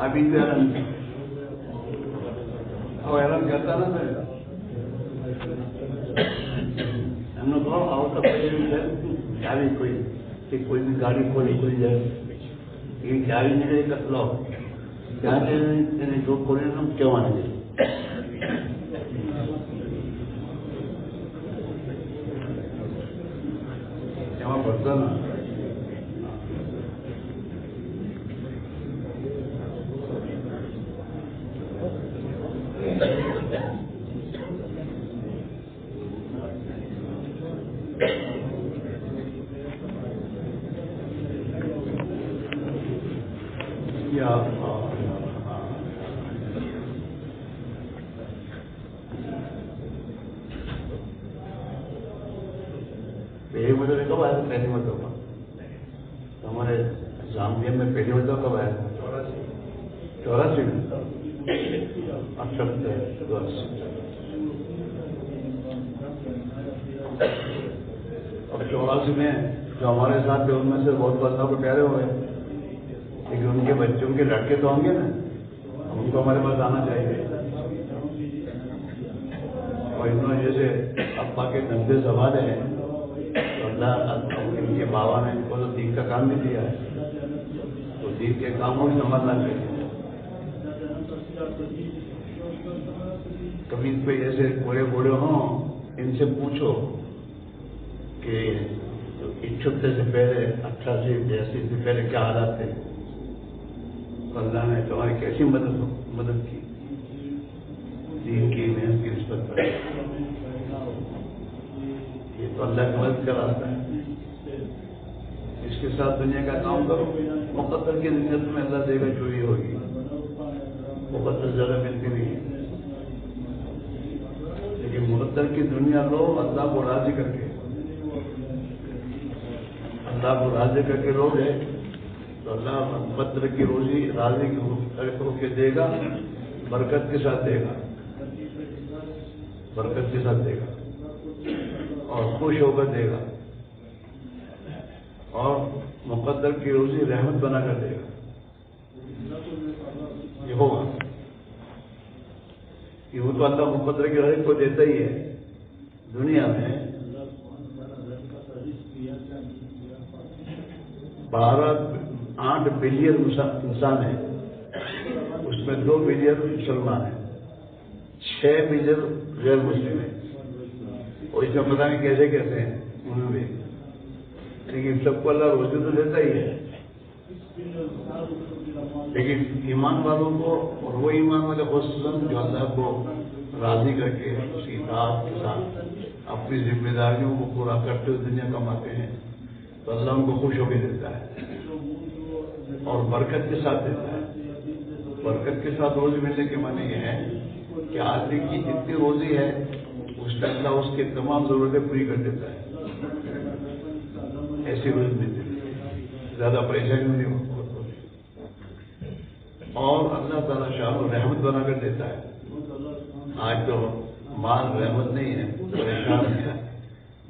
ابھی تو حیران کرتا نا میں ہم نے کہا آؤ تو چابی کوئی بھی گاڑی کھولی جائے یہ چابی نہیں رہے کر لو کیا جو کھولے نا کیوں آنے دے کیا پڑتا نا پہلی مرتبہ کب آیا تھا؟ پہلی مرتبہ ہمارے جامعہ میں پہلی مرتبہ کب آیا تھا؟ 84 میں. اچھا اور 84 میں جو ہمارے ساتھ تھے ان میں سے بہت اللہ کو پیارے ہوئے لیکن ان کے بچے ان کے لڑکے تو ہوں گے نا ان کو ہمارے پاس آنا چاہیے. اور انہوں نے جیسے ابا کے دندے سوال ہیں تو اللہ ان کے بابا نے ان کو تو دین کا کام بھی دیا ہے تو دین کے کاموں بھی سنبھالنا چاہیے. کبھی ان پہ جیسے بوڑھے ہوں ان سے پوچھو کہ چھٹے سے پہلے 88 82 سے پہلے کیا حالات تھے اللہ نے تمہاری کیسی مدد کی دین کی محنت کی نسبت پر. یہ تو اللہ کی مدد کا راستہ ہے. اس کے ساتھ دنیا کا کام کرو مقدر کی نیت میں اللہ دے گا چوری ہوگی مقدر زیادہ ملتی نہیں لیکن مقدر کی دنیا لو اللہ کو راضی کر کے لو گے تو اللہ مقدر کی روزی راضی ہو کے دے گا برکت کے ساتھ دے گا اور خوش ہو کر دے گا اور مقدر کی روزی رحمت بنا کر دے گا. یہ ہوگا کہ وہ تو اللہ مقدر کی رحمت کو دیتا ہی ہے. دنیا میں 8 بلین انسان ہیں اس میں 2 بلین مسلمان ہیں 6 بلین غیر مسلم ہیں اور اس میں پتہ نہیں کیسے ہیں انہوں نے لیکن سب کو اللہ روزی تو دیتا ہی ہے. لیکن ایمان والوں کو اور وہ ایمان والے خصوصاً جو اللہ کو راضی کر کے اس کی اطاعت کے ساتھ اپنی ذمہ داریوں کو پورا کرتے ہوئے دنیا کماتے ہیں تو اللہ ان کو خوش ہو کے دیتا ہے اور برکت کے ساتھ دیتا ہے. برکت کے ساتھ روزی ملنے کے معنی یہ ہے کہ آدمی کی جتنی روزی ہے اس کا اللہ اس کی تمام ضرورتیں پوری کر دیتا ہے. ایسی روزی ملتی زیادہ پریشانی نہیں ہوتی اور اللہ تعالیٰ شان و رحمت بنا کر دیتا ہے. آج تو مال رحمت نہیں ہے پریشان ہے.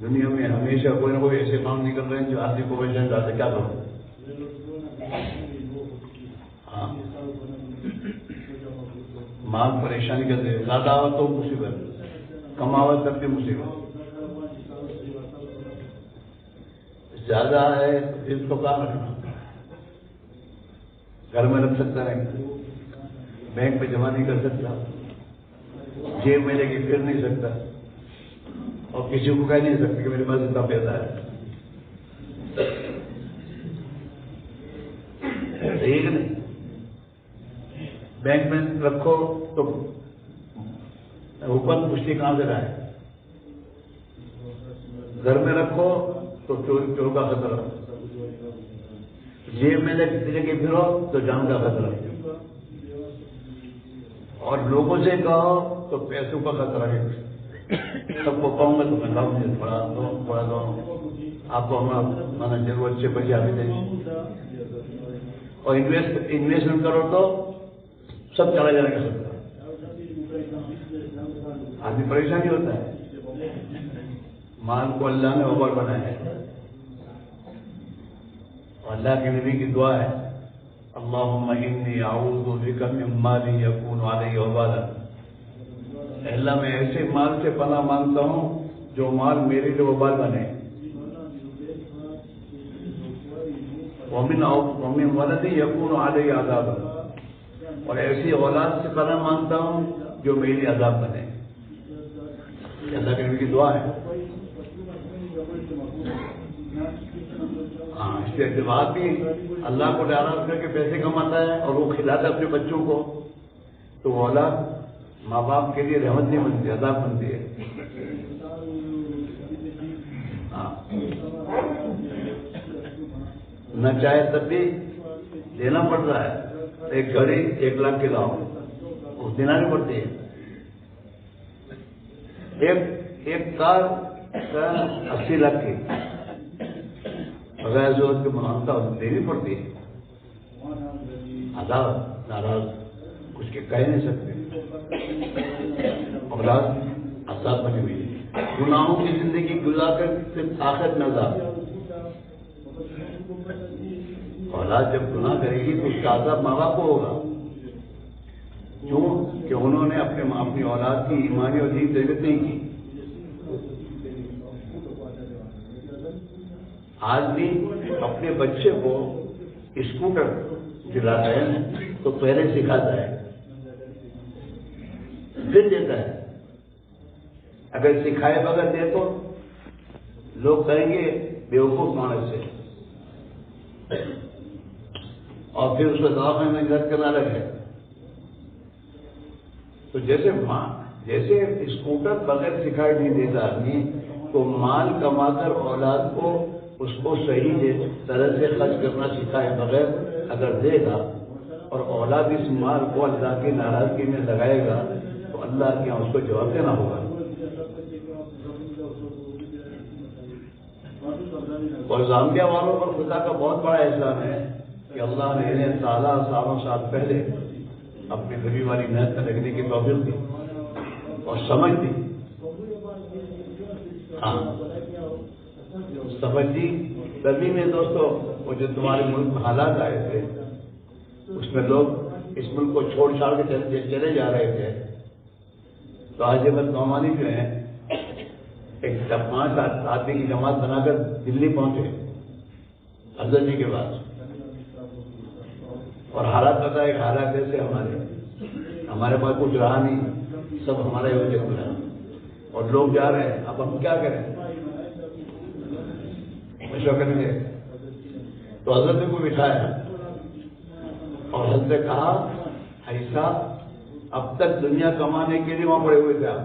دنیا میں ہمیشہ کوئی نہ کوئی ایسے کام نکل رہے ہیں جو آدمی کو پریشان کرتے کیا کرو. ہاں مال پریشانی کرتے زیادہ آو تو مصیبت کماوت کر کے مصیبت زیادہ ہے اس کو کہاں رکھنا. گھر میں رکھ سکتا نہیں بینک میں جمع نہیں کر سکتا جیب میں لے کے پھر نہیں سکتا اور کسی کو کہہ نہیں سکتا کہ میرے پاس اتنا پیسہ ہے. ٹھیک نہیں بینک میں رکھو تو اوپر پشتی کہاں سے رہے. گھر میں رکھو تو چور کا خطرہ. جیب میں لے کے پھرو تو جان کا خطرہ اور لوگوں سے کہو تو پیسوں کا خطرہ ہے. سب کو کہوں گا تو میں لاؤں مجھے تھوڑا دو آپ کو ہمارا ضرورت سے پیسے آگے دیں اور انویسٹمنٹ کرو تو سب چلا جائے گا. سب آدمی پریشانی ہوتا ہے. مال کو اللہ نے اوبر بنایا ہے اور اللہ کے نبی کی دعا ہے اللہم انی اعوذ بک من مال یکون علی وبالا، اللہ میں ایسے مال سے پناہ مانگتا ہوں جو مال میرے لیے وبال بنے، ومن ولد یکون علی عذاب، اور ایسی اولاد سے پناہ مانگتا ہوں جو میری عذاب بنے۔ اللہ کے نبی کی دعا ہے۔ ہاں، اس کے بعد بھی اللہ کو ناراض کر کے پیسے کماتا ہے اور وہ کھلاتا ہے اپنے بچوں کو، تو وہ اولاد ماں باپ کے لیے رحمت نہیں بنتی، عذاب بنتی ہے۔ ہاں، نہ چاہے تب بھی دینا پڑ رہا ہے۔ ایک گھڑی 1 لاکھ کی لاؤ، وہ دینا نہیں پڑتی ہے۔ ایک کار 80 لاکھ کی بغیر ضرورت کے منافع دینی پڑتی ہے۔ عذاب، ناراض، کچھ کے کہہ نہیں سکتے، اولاد عذاب بنی ہوئی ہے۔ گناہوں کی زندگی گزار کر صرف آخرت میں عذاب۔ اولاد جب گناہ کرے گی تو اس کا عذاب ماں باپ کو ہوگا، کیوں کہ انہوں نے اپنی اولاد کی ایمانی اور دین تربیت نہیں کی۔ آج بھی اپنے بچے کو اسکوٹر دلاتا ہے تو پہلے سکھاتا ہے، پھر دیتا ہے۔ اگر سکھائے بغیر دے تو لوگ کہیں گے بیوقوف مانس سے، اور پھر اس کو دواخانے میں گرد کرنا لگے۔ تو جیسے اسکوٹر بغیر سکھائے نہیں دیتا آدمی، تو مال کما کر اولاد کو اس کو صحیح طرح سے خرچ کرنا سکھائے بغیر اگر دے گا اور اولاد اس مال کو اللہ کی ناراضگی میں لگائے گا تو اللہ کے یہاں اس کو جواب دینا ہوگا۔ اور زامبیا والوں پر خدا کا بہت بڑا احسان ہے کہ اللہ نے انہیں سالوں سال پہلے اپنی گری والی محنت میں لگنے کی توفیق دی اور سمجھ دی۔ ہاں، سمجھ دی تبھی میں دوستو، وہ جو تمہارے ملک میں حالات آئے تھے اس میں لوگ اس ملک کو چھوڑ چھاڑ کے چلے جا رہے تھے، تو حاجی احمد نعمانی جو ہیں ایک 5 آدمی کی جماعت بنا کر دلی پہنچے حضرت جی کے بعد، اور حالات بتائے کہ حالات ایسے ہمارے پاس کچھ رہا نہیں، سب ہمارا ہی وجہ ملا اور لوگ جا رہے ہیں، اب ہم کیا کریں؟ مشورہ کریں گے۔ تو حضرت نے کو بٹھایا اور حضرت نے کہا، ایسا اب تک دنیا کمانے کے لیے وہاں پڑے ہوئے تھے آپ،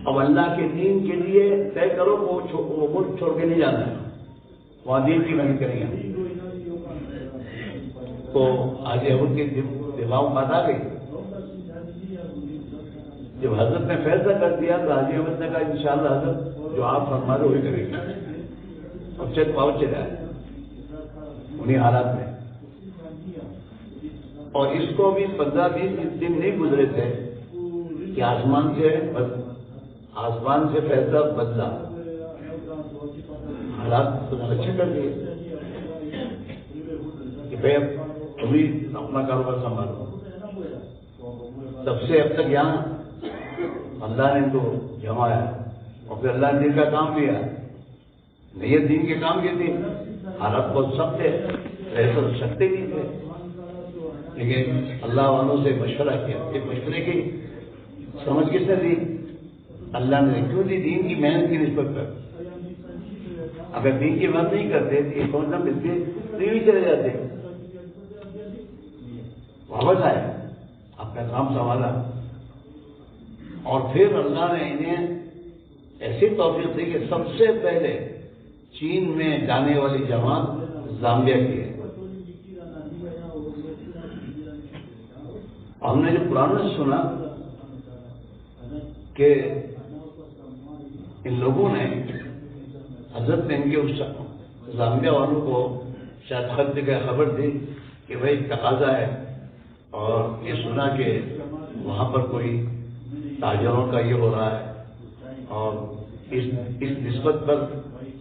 اب اللہ کے دین کے لیے طے کرو وہ ملک چھوڑ کے نہیں جانا ہے، وہاں دین کی محنت کریں گے۔ تو آج احمد کے دماغ میں بات آ گئی۔ جب حضرت نے فیصلہ کر دیا تو حاجی احمد نے کہا انشاءاللہ حضرت جو آپ فرما رہے وہی کریں گے، اب چل پہنچ چلے آئے انہیں حالات میں۔ اور اس کو بھی 15-20 دن نہیں گزرے تھے کہ آسمان سے فیصلہ بدلا، حالات تو اچھے کر دیے کہ بھائی اب تمہیں اپنا کاروبار سنبھالو۔ تب سے اب تک یہاں اللہ نے تو جمایا اور پھر اللہ نے دین کا کام لیا، نیت دین کے کام کی تھی، حالات بہت سخت تھے، ایسا سکتے نہیں تھے، لیکن اللہ والوں سے مشورہ کیا۔ ایک مشورے کی سمجھ کس نے دی؟ اللہ نے کیوں دی؟ دین کی محنت کی نسبت پر۔ اگر دین کی محنت نہیں کرتے تو یہ سوچنا ملتے بھی چلے جاتے، واپس آئے اپنا کام سنبھالا، اور پھر اللہ نے انہیں ایسی توفیق دی کہ سب سے پہلے چین میں جانے والی جماعت زامبیا کی ہے۔ ہم نے جو قرآن میں سنا کہ ان لوگوں نے حضرت نے ان کے اس زامبیا والوں کو شاید خط دے کر خبر دی کہ بھائی تقاضا ہے، اور یہ سنا کہ وہاں پر کوئی تاجروں کا یہ ہو رہا ہے، اور اس نسبت پر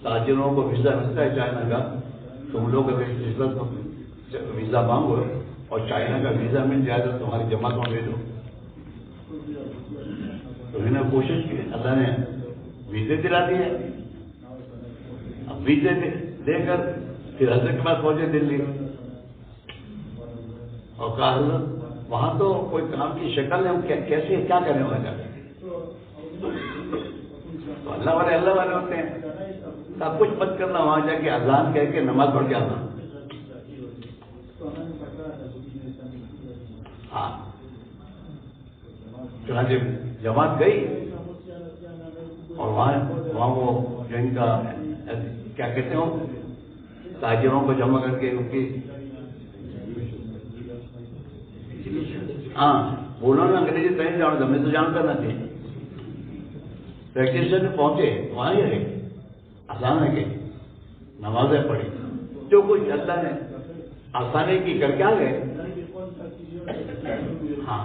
تاجروں کو ویزا ملتا ہے چائنا کا، تم لوگ اگر ویزا مانگو اور چائنا کا ویزا مل جائے تو تمہاری جماعتوں میں بھیجو. تو انہوں نے کوشش کی, اللہ نے ویزے دلا دیے. اب ویزے دے کر پھر حضرت کے پاس پہنچے دلی اور کہا حضرت وہاں تو کوئی کام کی شکل ہے, ہم کیسے کیا کریں وہاں جا کر. تو اللہ والے ہوتے ہیں, سب کچھ مت کرنا, وہاں جا کے اذان کہہ کے نماز پڑھ کے آنا. ہاں چنانچہ جماعت گئی اور وہاں وہ جو ان کا کیا کہتے ہو تاجروں کو جمع کر کے ان کی ہاں انہوں نے انگریزی کہیں جانتا, میں تو جانتا نہ تھی. پریکٹیشن میں پہنچے, وہاں ہی رہے, آسان ہے کہ نمازیں پڑھی, جو کچھ اللہ نے آسانی کی کر کے آ گئے. ہاں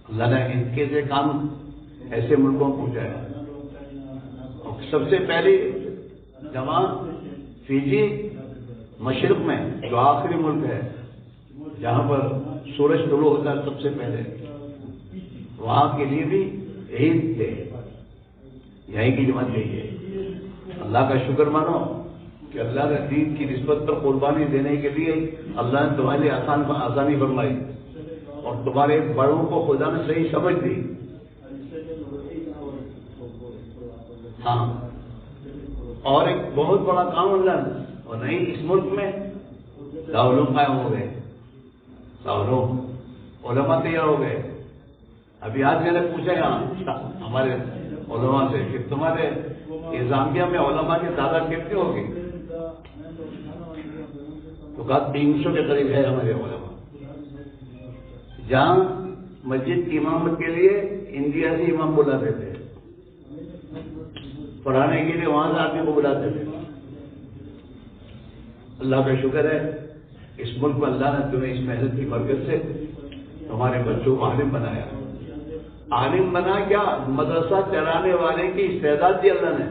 اللہ نے ان کے سے کام ایسے ملکوں کو پہنچایا. اور سب سے پہلی جماعت فیجی مشرق میں جو آخری ملک ہے جہاں پر سورج طلوع ہوتا ہے سب سے پہلے, وہاں کے لیے بھی عید تھے, یہیں کی جماعت یہی ہے. اللہ کا شکر مانو کہ اللہ نے دین کی نسبت پر قربانی دینے کے لیے اللہ نے تمہارے لیے آسانی فرمائی اور تمہارے بڑوں کو خدا نے صحیح سمجھ دی. ہاں اور ایک بہت بڑا کام اللہ نے, اور نہیں اس ملک میں دارالعلوم قائم ہو گئے, دارالعلوم علماء تیار ہو گئے. ابھی آج میں نے پوچھا یہاں ہمارے علماء سے کہ تمہارے زامبیا میں علماء کی تعداد کتنی ہوگی, تو کہا 300 کے قریب ہے ہمارے علماء. جہاں مسجد کی امامت کے لیے انڈیا سے امام بلاتے تھے, پڑھانے کے لیے وہاں سے آدمی کو بلاتے تھے. اللہ کا شکر ہے اس ملک میں اللہ نے تمہیں اس محنت کی برکت سے تمہارے بچوں کو عالم بنایا. عالم بنا کیا, مدرسہ چلانے والے کی استعداد دی اللہ نے.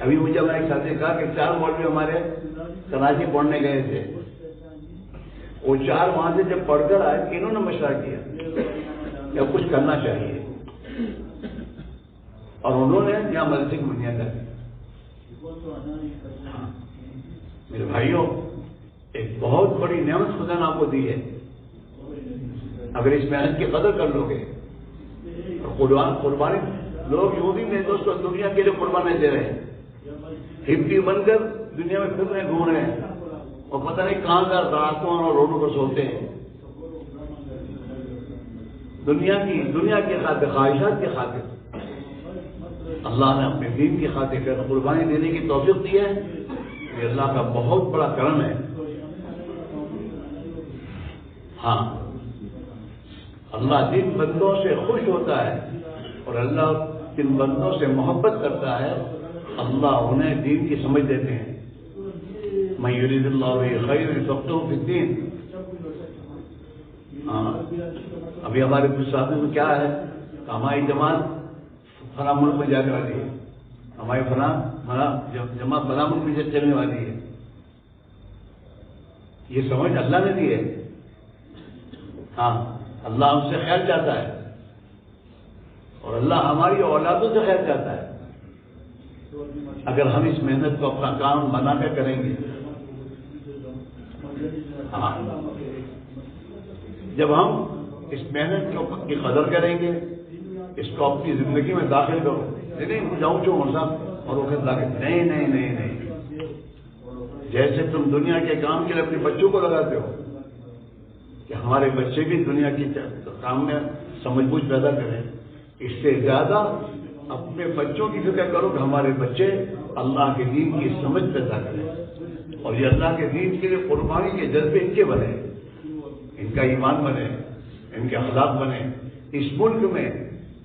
ابھی مجھے ہمارے ایک ساتھی کہا کہ 4 مولوی ہمارے کراچی پڑھنے گئے تھے, وہ 4 وہاں سے جب پڑھ کر آئے انہوں نے مشورہ کیا کہ کچھ کرنا چاہیے, اور انہوں نے یہاں مدرسے کی بنیاد ڈالی. میرے بھائیوں, ایک بہت بڑی نعمت خدا نے آپ کو دی ہے. اگر اس محنت کی قدر کر لو گے, قربانی لوگ یوں بھی میرے دوستوں دنیا کے لیے قربانی دے رہے ہیں, ہپی بن کر دنیا میں پھر رہے گھوم رہے ہیں اور پتہ نہیں کہاں کا راتوں اور روڈوں پر سوتے ہیں. دنیا کی خاطر, خواہشات کی خاطر اللہ نے اپنے دین کی خاطر کر قربانی دینے کی توفیق دی ہے. یہ اللہ کا بہت بڑا کرم ہے. ہاں اللہ جن بندوں سے خوش ہوتا ہے اور اللہ جن بندوں سے محبت کرتا ہے اللہ انہیں دین کی سمجھ دیتے ہیں. من یرید اللہ بہ خیر یفقہہ فی الدین. ہاں ابھی ہمارے کچھ ساتھیوں میں کیا ہے کہ ہماری جماعت فلاں ملک میں جانے والی ہے, ہماری جماعت فلاں ملک میں چلنے والی ہے. یہ سمجھ اللہ نے دی ہے. ہاں اللہ ہم سے خیر چاہتا ہے اور اللہ ہماری اولادوں سے خیر چاہتا ہے. اگر ہم اس محنت کو اپنا کام بنا کر کریں گے. ہاں جب ہم اس محنت کی قدر کریں گے, اس کو اپنی زندگی میں داخل کرو. نہیں جاؤں صاحب اور وہ نہیں, جیسے تم دنیا کے کام کے لیے اپنے بچوں کو لگاتے ہو کہ ہمارے بچے بھی دنیا کی کام میں سمجھ بوجھ پیدا کریں, اس سے زیادہ اپنے بچوں کی فکر کرو کہ ہمارے بچے اللہ کے دین کی سمجھ پیدا کریں اور یہ اللہ کے دین کے لیے قربانی کے جذبے ان کے بنے, ان کا ایمان بنے, ان کے اخلاق بنے. اس ملک میں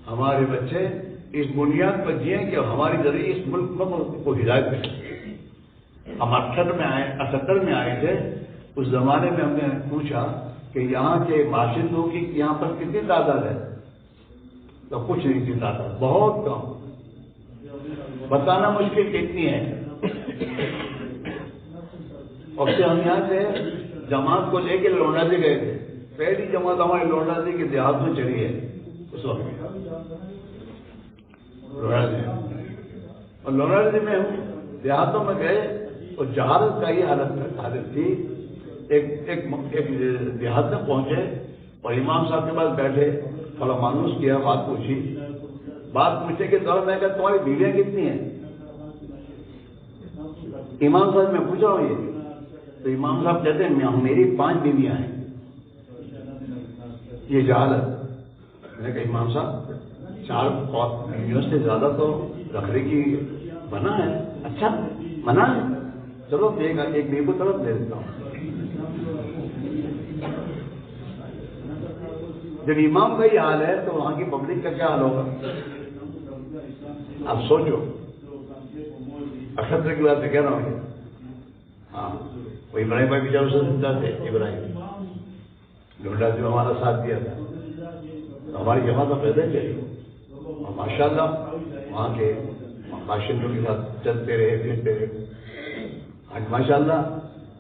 ہمارے بچے اس بنیاد پر جئیں کہ ہماری ذریعے اس ملک کو ہدایت ملے. ہم 78 میں آئے تھے, اس زمانے میں ہم نے پوچھا کہ یہاں کے باشندوں کی یہاں پر کتنی تعداد ہے, تو کچھ نہیں تھی تعداد, بہت کم, بتانا مشکل کتنی ہے. اور پھر ہم یہاں سے جماعت کو لے کے لونڈا سے گئے تھے. پہلی جماعت ہماری لونڈا سے کے دیہات میں چلی ہے اس وقت لونڈا سے. اور لونڈا سے میں ہوں دیہاتوں میں گئے اور جہالت کا یہ حالت تھی. ایک دیہات میں پہنچے اور امام صاحب کے پاس بیٹھے, تھوڑا مانوس کیا, بات پوچھی. بات پوچھنے کے دور میں کہا تمہاری بیویاں کتنی ہیں؟ امام صاحب میں پوچھ رہا ہوں یہ. تو امام صاحب کہتے ہیں میری 5 بیویاں ہیں. یہ جہالت. میں نے کہا امام صاحب 4 بیویوں سے زیادہ تو رکھنے کی منع ہے. اچھا منع ہے, چلو ایک بیوی کو طرف دے دیتا ہوں. جب امام کا یہ حال ہے تو وہاں کی پبلک کا کیا حال ہوگا؟ آپ سوچو. 78 کی بات سے کہہ رہا ہوں. ہاں وہ ابراہیم بھائی بیچاروں سے زندہ تھے. ابراہیم لوڈا جو ہمارا ساتھ دیا تھا, ہماری جماعت تو پیدا چلی. اور ماشاء اللہ وہاں کے باشندوں کے ساتھ چلتے رہے پھرتے رہے. آج ماشاء اللہ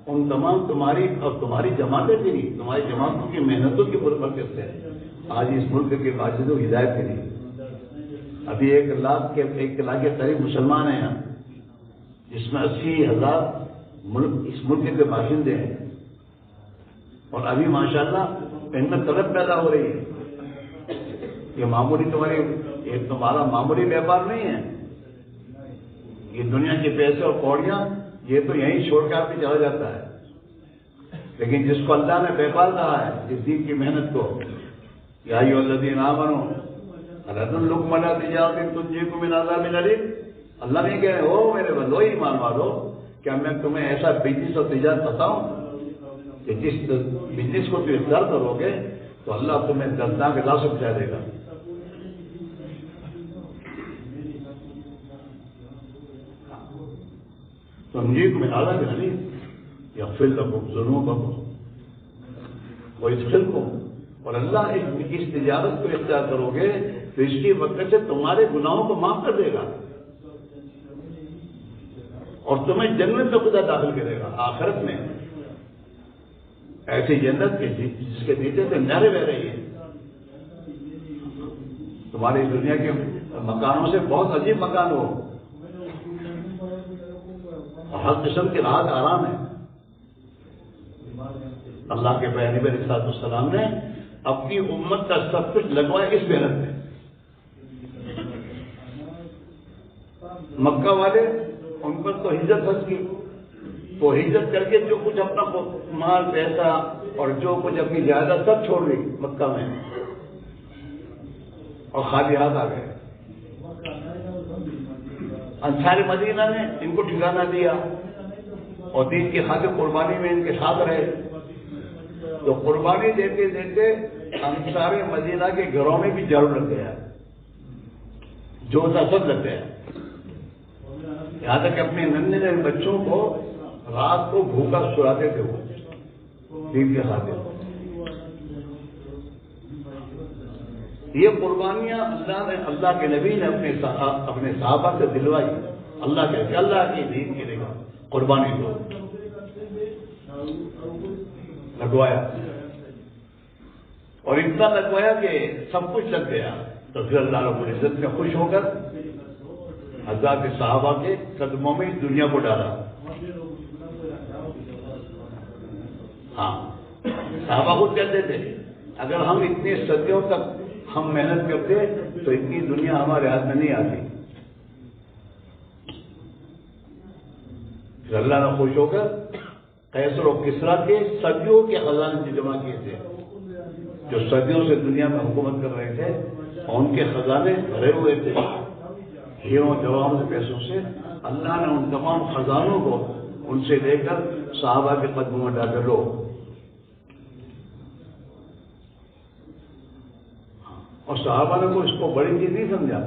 ان تمام تمہاری جماعتیں تھی, تمہاری جماعتوں کی محنتوں کی برکت سے آج اس ملک کے باجدوں ہدایت ملی. ابھی 1 لاکھ کے قریب مسلمان ہیں یہاں, جس میں 80,000 اس ملک کے باشندے ہیں. اور ابھی ماشاءاللہ ان میں طلب پیدا ہو رہی ہے. یہ تمہارا معمولی بیپار نہیں ہے. یہ دنیا کے پیسے اور کوڑیاں یہ تو یہیں چھوڑ کے آدمی چلا جاتا ہے. لیکن جس کو اللہ نے بیپار کہا ہے, جس دین کی محنت کو, یا ایھا الذین آمنوا ہل ادلکم علی تجارۃ تنجیکم من عذاب الیم, اللہ نہیں کہہ رہے ہو میرے بندو ایمان والو کیا میں تمہیں ایسا بزنس اور تجارت بتاؤں کہ جس بزنس کو تم اختیار کرو گے تو اللہ تمہیں دردناک عذاب سے بچا دے گا. تنجیکم من عذاب الیم یغفر لکم ذنوبکم ویدخلکم, اور اللہ اس تجارت کو اختیار کرو گے تو اس کی برکت سے تمہارے گناہوں کو معاف کر دے گا اور تمہیں جنت میں خدا داخل کرے گا آخرت میں. ایسی جنت کے جس کے نیچے سے نہریں بہ رہی ہیں. تمہاری دنیا کے مکانوں سے بہت عجیب مکان ہو, اور ہر قسم کے راحت آرام ہے. اللہ کے پیغمبر علیہ السلام نے اپنی امت کا سب کچھ لگوایا اس محنت میں. مکہ والے ان پر تو ہجرت بچ کی, وہ ہجرت کر کے جو کچھ اپنا مال پیسہ اور جو کچھ اپنی جائیداد سب چھوڑ دی مکہ میں اور خالی ہاتھ آ گئے. انصار مدینہ نے ان کو ٹھکانہ دیا اور دین کی خاطر قربانی میں ان کے ساتھ رہے. تو قربانی دیتے دیتے انصار مدینہ کے گھروں میں بھی جھاڑو لگ گیا, جو تھا سب لگ گیا. یہاں تک اپنے ننھے بچوں کو رات کو بھوکا سلاتے تھے وہ دین کے خاطر. یہ قربانیاں اللہ کے نبی نے اپنے صحابہ سے دلوائی. اللہ کے دین کے لیے قربانی کو لگوایا, اور اتنا لگوایا کہ سب کچھ لگ گیا. تو پھر اللہ رب العزت نے خوش ہو کر حضرات صحابہ کے قدموں میں اس دنیا کو ڈالا. ہاں صحابہ خود کہتے تھے اگر ہم اتنی صدیوں تک ہم محنت کرتے تو اتنی دنیا ہمارے ہاتھ میں نہیں آتی. پھر اللہ نے خوش ہو کر قیصر و کسریٰ کے صدیوں کے خزانے جمع کیے تھے, جو صدیوں سے دنیا میں حکومت کر رہے تھے, اور ان کے خزانے بھرے ہوئے تھے ہیروں جواہرات پیسوں سے. اللہ نے ان تمام خزانوں کو ان سے لے کر صحابہ کے قدموں میں ڈالے. لو, اور صحابہ نے کو اس کو بڑی چیز نہیں سمجھا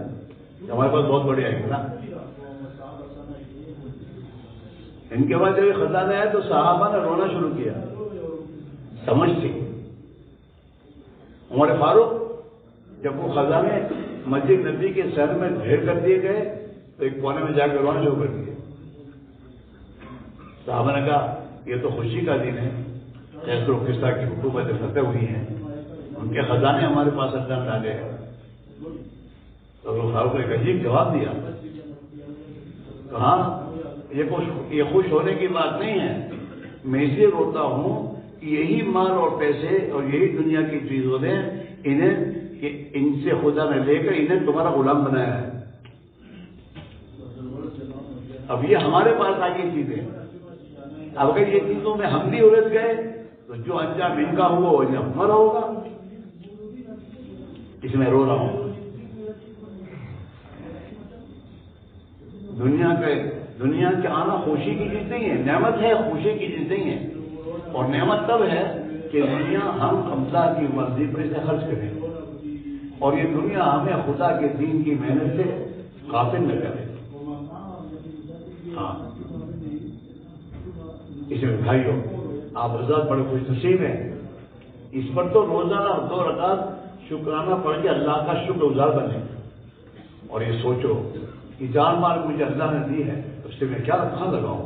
کہ ہمارے پاس بہت بڑی آئے گی نا. ان کے بعد جب یہ خزانے آئے تو صحابہ نے رونا شروع کیا, سمجھ تھی. عمر فاروق جب وہ خزانے مسجد نبی کے شہر میں ڈھیر کر دیے گئے تو ایک کونے میں جا کے رونا شروع کر دیا. صحابہ نے کہا یہ تو خوشی کا دن ہے. خیسر و قصہ کی حکومتیں فتح ہوئی ہیں, ان کے خزانے ہمارے پاس اللہ ڈالے ہیں. تو لوگ صاحب کو ایک عجیب جواب دیا, کہاں یہ خوش ہونے کی بات نہیں ہے. میں اس لیے روتا ہوں کہ یہی مال اور پیسے اور یہی دنیا کی چیزوں نے ان سے خدا نے لے کر انہیں تمہارا غلام بنایا ہے. اب یہ ہمارے پاس آ گئی چیزیں. اب اگر یہ چیزوں میں ہم بھی الجھ گئے تو جو انجام ان کا ہوا وہ انجام ہمارا ہوگا. اس میں رو رہا ہوں. دنیا کے آنا خوشی کی چیز نہیں ہے, نعمت ہے, خوشی کی چیز نہیں ہے. اور نعمت تب ہے کہ دنیا ہم اللہ کی مرضی پر اسے خرچ کریں, اور یہ دنیا ہمیں خدا کے دین کی محنت سے غافل نہ کرے. ہاں, اس میں بھائیو آپ حضرات بڑے خوش نصیب ہیں. اس پر تو روزانہ 2 رکعت شکرانہ پڑھ کے اللہ کا شکر گزار بنے. اور یہ سوچو کہ جان مال مجھے اللہ نے دی ہے, اس سے میں کیا کہاں لگاؤں,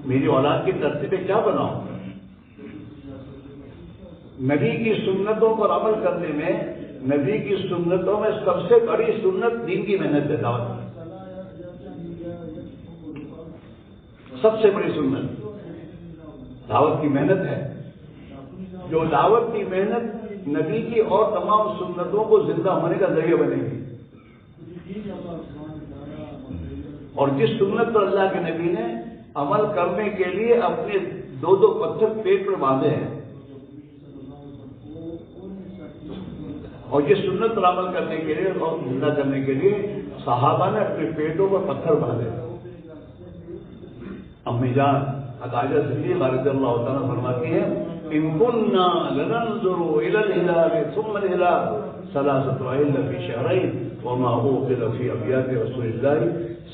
میری اولاد کی ترتیب میں کیا بناؤں. نبی کی سنتوں پر عمل کرنے میں, نبی کی سنتوں میں سب سے بڑی سنت دین کی محنت ہے. سب سے بڑی سنت دعوت کی محنت ہے. جو دعوت کی محنت نبی کی اور تمام سنتوں کو زندہ ہونے کا ذریعہ بنے گی. اور جس سنت پر اللہ کے نبی نے عمل کرنے کے لیے اپنے 2 پتھر پیٹ پر باندھے ہیں, اور جس سنت پر عمل کرنے کے لیے اور زندہ کرنے کے لیے صحابہ نے اپنے پیٹوں پر پتھر باندھے. امی جان عائشہ صدیقہ رضی اللہ تعالیٰ فرماتی ہیں, ان كنا لننظر الى الهلال ثم الهلال 3 ايام في شهرين وما اوقد في ابيات رسول الله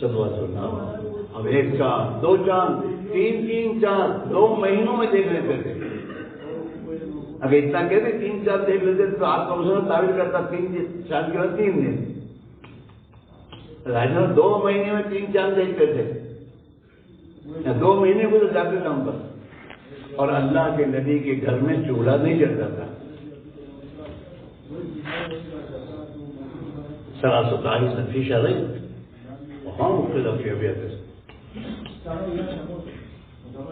صلی اللہ علیہ وسلم. ہم 1 چاند 2 چاند 3 چاند 2 مہینوں میں دیکھ لیتے تھے. اگر اتنا کہتے 3 چاند دیکھ لیتے تو آپ کا مسئلہ تعبیر کرتا 3 چاند کے بعد 3 دن. راجہ 2 مہینے میں 3 چاند دیکھتے تھے, 2 مہینے کو تو جاتے تھے ہم پر. اور اللہ کے نبی کے گھر میں چولہا نہیں جلتا تھا. 3 فی شهرين وہاں مختلف ابیات.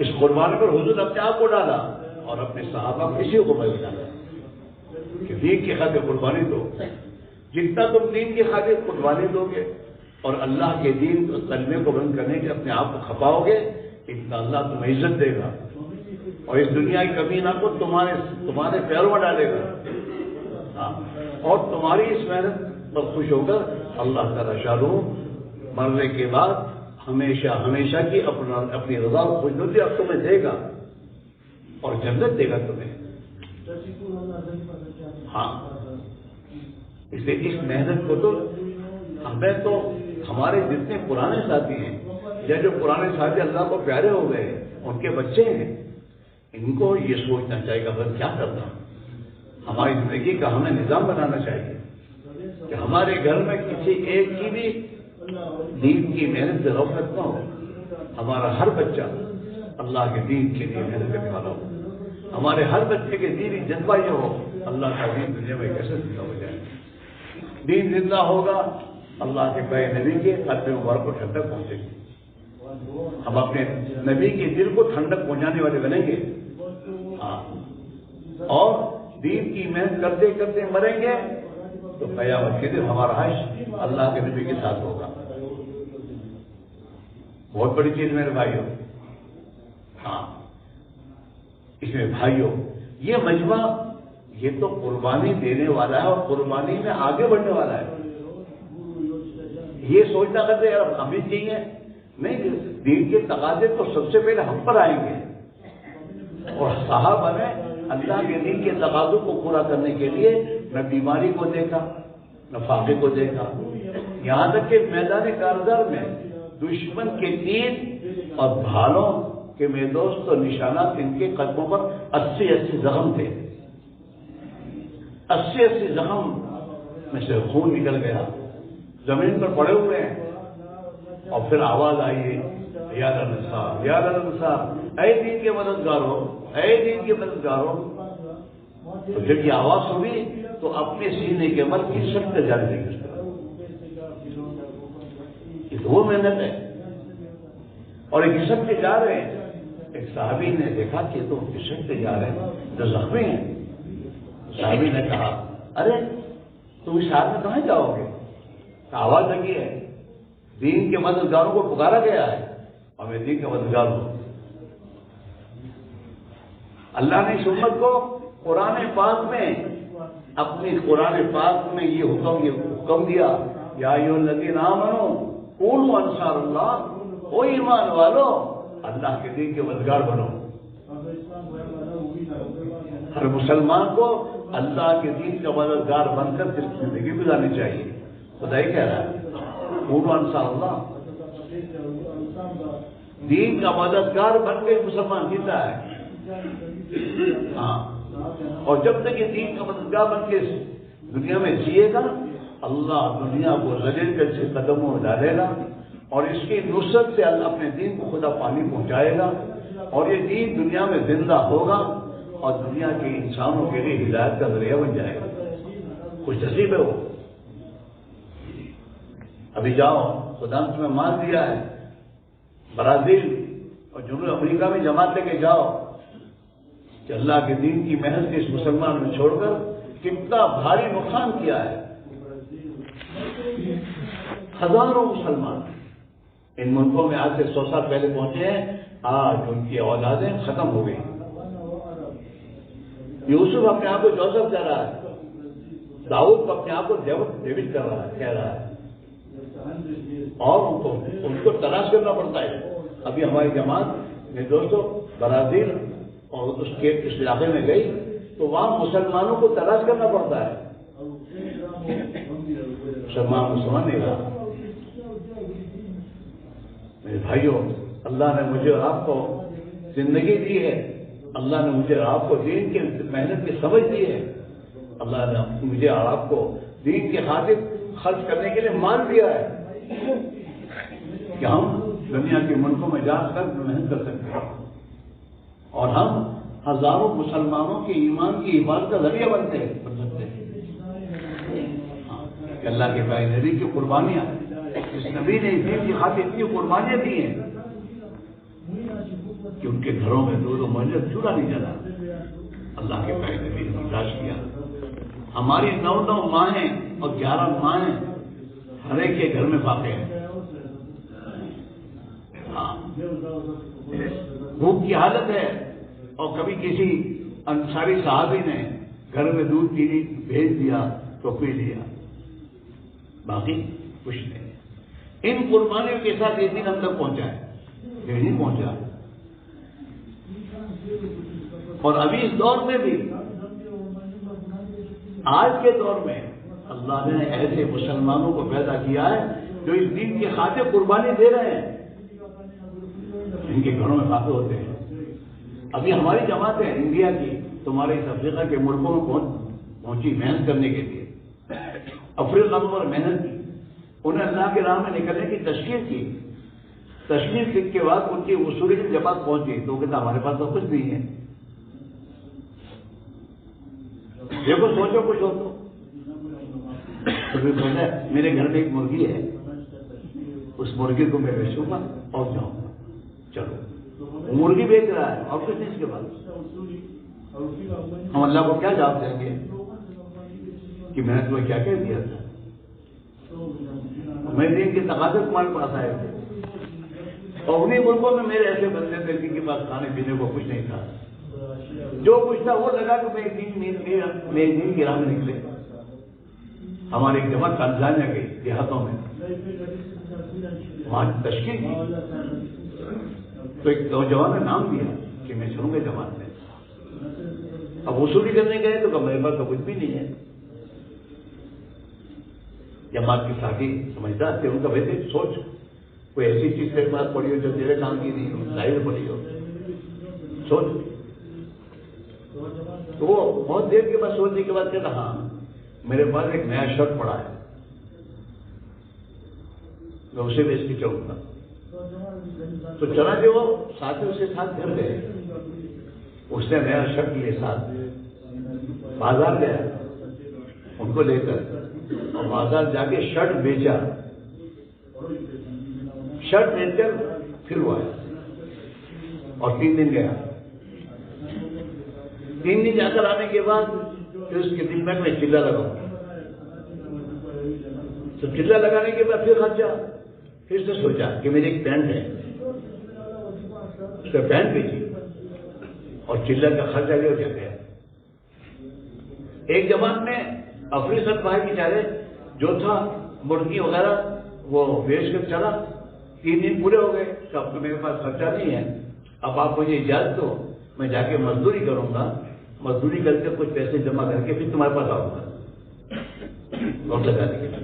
اس قربانی پر حضور اپنے آپ کو ڈالا اور اپنے صحابہ کسی کو میں ڈالا کہ دین کی خاطر قربانی دو. جتنا تم دین کی خاطر قربانی دو گے اور اللہ کے دین کلمے کو بلند کرنے کے اپنے آپ کو کھپاؤ گے, اتنا اللہ تمہیں عزت دے گا اور اس دنیا کی کمی نہ کو تمہارے پیروں میں ڈالے گا. اور تمہاری اس محنت پر خوش ہو کر اللہ تعالیٰ شاہ مرنے کے بعد ہمیشہ ہمیشہ کی اپنی رضا اور خوشنودی اب تمہیں دے گا اور جنت دے گا تمہیں. ہاں, اس لیے اس محنت کو تو ہمیں تو ہمارے جتنے پرانے ساتھی ہیں یا جو پرانے ساتھی اللہ کو پیارے ہو گئے ان کے بچے ہیں, ان کو یہ سوچنا چاہیے کہ ہمیں کیا کرنا. ہماری زندگی کا ہمیں نظام بنانا چاہیے کہ ہمارے گھر میں کسی ایک کی بھی دین کی محنت سے غفلت نہ ہو. ہمارا ہر بچہ اللہ کے دین کے لیے محنت کرنے والا ہو. ہمارے ہر بچے کے دینی جذبہ یہ ہو اللہ کا دین دنیا میں کیسے زندہ ہو جائے. دین زندہ ہوگا اللہ کے پے نبی کے قلب مبارک کو ٹھنڈک پہنچے گی. ہم اپنے نبی کے دل کو ٹھنڈک پہنچانے والے بنیں گے. ہاں, اور دین کی محنت کرتے کرتے مریں گے تو قیامت کے دن ہمارا حشر اللہ کے نبی کے ساتھ ہوگا. بہت بڑی چیز میرے بھائیوں. ہاں, اس میں بھائیوں یہ مجمع یہ تو قربانی دینے والا ہے اور قربانی میں آگے بڑھنے والا ہے. یہ سوچنا کرتے یار ہم بھی چاہیے نہیں, دین کے تقاضے تو سب سے پہلے ہم پر آئیں گے. اور صحابہ نے اللہ کے دین کے تقاضوں کو پورا کرنے کے لیے نہ بیماری کو دیکھا نہ فاقے کو دیکھا, یہاں تک کہ میدان کارزار میں دشمن کے تیر اور بھالوں کہ میرے دوست تو نشانات ان کے قدموں پر 80 زخم تھے. 80 زخم میں سے خون نکل گیا, زمین پر پڑے ہوئے ہیں. اور پھر آواز آئی ہے یا الانصار یا الانصار، اے دین کے مددگاروں، اے دین کے مددگاروں. تو جب یہ آواز سنی تو اپنے سینے کے مل کی سکتے جانے لگی. یہ تو وہ محنت ہے. اور ایک گھسٹتے جا رہے ہیں. ایک صحابی نے دیکھا کہ تو گھسٹتے جا رہے ہیں جو زخمی ہیں. صحابی نے کہا ارے تم اس حال میں کہاں جاؤ گے؟ آواز لگی ہے دین کے مددگاروں کو پکارا گیا ہے اور میں دین کا مددگار ہوں. اللہ نے اس امت کو قرآن پاک میں اپنی قرآن پاک میں یہ حکم دیا یا ایھا الذین آمنوا کونوا انصار اللہ، او ایمان والو اللہ کے دین کے مددگار بنو. ہر مسلمان کو اللہ کے دین کا مددگار بن کر زندگی گزارنی چاہیے. خدا ہی کہہ رہا ہے کونوا انصار اللہ، دین کا مددگار بن کے مسلمان جیتا ہے. ہاں، اور جب تک یہ دین کا مددگار بن کے دنیا میں جیے گا اللہ دنیا کو ذلیل کر سے قدموں میں ڈالے گا اور اس کی نصرت سے اللہ اپنے دین کو خدا پانی پہنچائے گا اور یہ دین دنیا میں زندہ ہوگا اور دنیا کے انسانوں کے لیے ہدایت کا ذریعہ بن جائے گا. خوش نصیب ہے وہ. ابھی جاؤ خدا نے تمہیں مان دیا ہے برازیل اور جنوبی افریقہ میں جماعت لے کے جاؤ کہ اللہ کے دین کی محنت اس مسلمان نے چھوڑ کر کتنا بھاری نقصان کیا ہے. ہزاروں مسلمان ان ملکوں میں آج سے 100 سال پہلے پہنچے ہیں، آج ان کی اولادیں ختم ہو گئی. یوسف اپنے آپ کو جوزف کہہ رہا ہے، داؤد اپنے آپ کو ڈیوڈ کہہ رہا ہے اور ان کو تلاش کرنا پڑتا ہے. ابھی ہماری جماعت میں دوستوں برازیل اور اس علاقے میں گئی تو وہاں مسلمانوں کو تلاش کرنا پڑتا ہے. مسلمان نہیں رہا. میرے بھائیوں، اللہ نے مجھے اور آپ کو زندگی دی ہے، اللہ نے مجھے اور آپ کو دین کی محنت کی سمجھ دی ہے، اللہ نے مجھے اور آپ کو دین کی خاطر خرچ کرنے کے لیے مال دیا ہے کہ ہم دنیا کے ملکوں میں جا کر محنت کر سکتے ہیں اور ہم ہزاروں مسلمانوں کے ایمان کی حفاظت کا ذریعہ بن سکتے ہیں. کہ اللہ کے بھائی نبی کی قربانیاں، اس نبی نے دین کی خاطر اتنی قربانیاں دی ہیں کہ ان کے گھروں میں 2 منزل چولہا نہیں جلا. اللہ کے بھائی نبی نے برداشت کیا. ہماری 9 مائیں اور 11 مائیں ہر ایک کے گھر میں واقع ہیں. ہاں، بھوک کی حالت ہے اور کبھی کسی انصاری صحابی نے گھر میں دودھ چینی بھیج دیا تو پی لیا، باقی کچھ نہیں. ان قربانیوں کے ساتھ یہ دن ہم تک پہنچا ہے، یہ نہیں پہنچا. اور ابھی اس دور میں بھی، آج کے دور میں اللہ نے ایسے مسلمانوں کو پیدا کیا ہے جو اس دین کی خاطر قربانی دے رہے ہیں، ان کے گھروں میں واقع ہوتے ہیں. ابھی ہماری جماعت ہے انڈیا کی تمہارے اس افریقہ کے ملکوں میں پہنچی محنت کرنے کے لیے. افریقہ پر محنت کی، انہیں اللہ کے راہ میں نکلنے کی تشکیل کی. تشکیل کے بعد ان کی وصولی کی جماعت پہنچی تو کہتا ہمارے پاس تو کچھ نہیں ہے. دیکھو سوچو کچھ ہو تو پھر بولے میرے گھر میں ایک مرغی ہے، اس مرغی کو میں بیچوں گا اور جاؤں گا. چلو مرغی بیچ رہا ہے اور کچھ نہیں. اس کے بعد ہم اللہ کو کیا جواب دیں گے کہ میں نے تمہیں کیا کہہ دیا تھا؟ میں دین کے تقاضے تمہارے پاس آئے تھے اور انہیں ملکوں میں میرے ایسے بندے تھے جن کے پاس کھانے پینے کو کچھ نہیں تھا. جو کچھ تھا وہ لگا کہ میں دین کی راہ میں نکلے. ہماری ایک جماعت تنزانیہ گئی دیہاتوں میں، وہاں تشکیل کی تو ایک نوجوان نے نام دیا کہ میں چلوں گا جماعت میں. اب وصولی کرنے گئے تو میرے پاس تو کچھ بھی نہیں ہے. جماعت کے ساتھی سمجھدار تھے، ان کا ویسے سوچ کوئی ایسی چیز کے پاس پڑی ہو جو تیرے کام کی نہیں ہو، ظاہر پڑی ہو سوچ. تو وہ بہت دیر کے بعد سوچنے کے بعد کہتا ہاں میرے پاس ایک نیا شرٹ پڑا ہے میں اسے بیچ کے چلوں گا. تو چلا جو وہ ساتھی اس کے ساتھ گھر گئے, اس نے نیا شرٹ لیے ساتھ, بازار گیا ان کو لے کر, اور بازار جا کے شرٹ بیچا. شرٹ بیچ کر پھر وہ آیا اور 3 دن گیا. 3 دن جا کر آنے کے بعد پھر اس کے دل میں چلا لگاؤں. تو چلا لگانے کے بعد پھر خرچہ, پھر سے سوچا کہ میری ایک پینٹ ہے, اس کا پینٹ بیچی اور چلا کا خرچہ لے کے گیا. ایک جماعت میں افریقہ بھائی بیچارے جو تھا مرغی وغیرہ وہ بیچ کر چلا. 3 دن پورے ہو گئے, تو اب تو میرے پاس خرچہ نہیں ہے, اب آپ مجھے اجازت دو, میں جا کے مزدوری کروں گا, مزدوری کر کے کچھ پیسے جمع کر کے پھر تمہارے پاس آؤں گا اور لگانے کے لیے.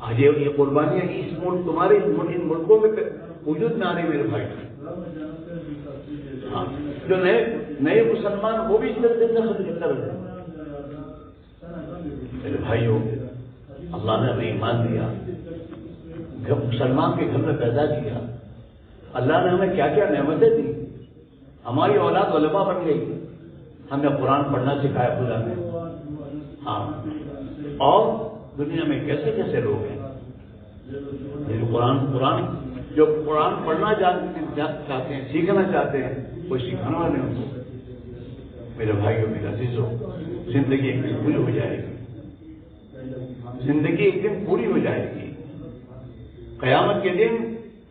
آج یہ قربانیاں اس ملک تمہارے ان ملکوں میں وجود میں آ رہی میرے بھائی. ہاں, جو نئے مسلمان وہ بھی اس طرح سے کر رہے ہیں. میرے بھائیوں, اللہ نے ہمیں ایمان دیا, مسلمان کے گھر میں پیدا کیا. اللہ نے ہمیں کیا کیا نعمتیں دی. ہماری اولاد علماء بن گئی, ہمیں قرآن پڑھنا سکھایا خدا نے. ہاں, اور دنیا میں کیسے کیسے لوگ ہیں جو قرآن پڑھنا چاہتے ہیں, سیکھنا چاہتے ہیں, کوئی سکھانا والے ان کو. میرے بھائیوں میرے عزیزوں, زندگی ایک دن پوری ہو جائے گی. زندگی ایک دن پوری ہو جائے گی. قیامت کے دن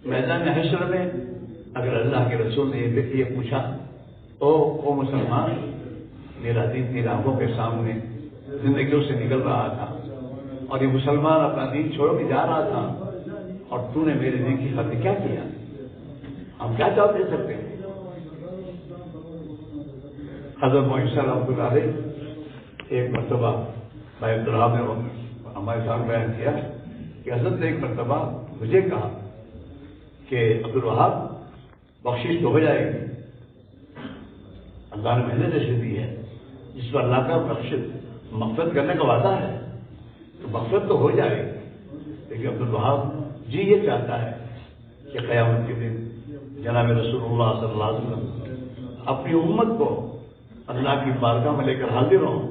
میدان حشر میں اگر اللہ کے رسول نے یہ پوچھا, او مسلمان, میرا دین تیری آنکھوں کے سامنے زندگیوں سے نکل رہا تھا, اور یہ مسلمان اپنا دین چھوڑ کے جا رہا تھا, اور تو نے میرے دین کی خاطر کیا کیا؟ ہم کیا جواب دے سکتے ہیں؟ حضرت معیشہ رحمۃ اللہ علیہ ایک مرتبہ بھائی عبدالرحمان نے ہمارے ساتھ بیان کیا کہ حضرت نے ایک مرتبہ مجھے کہا کہ عبدالوہاب بخشش تو ہو جائے گی, اللہ نے محنت ایسی دی ہے جس پر اللہ کا مغفرت کرنے کا وعدہ ہے, تو مغفرت تو ہو جائے گی. لیکن عبدالوہاب جی یہ چاہتا ہے کہ قیامت کے دن جناب رسول اللہ صلی اللہ علیہ وسلم اپنی امت کو اللہ کی بارگاہ میں لے کر حاضر ہوں,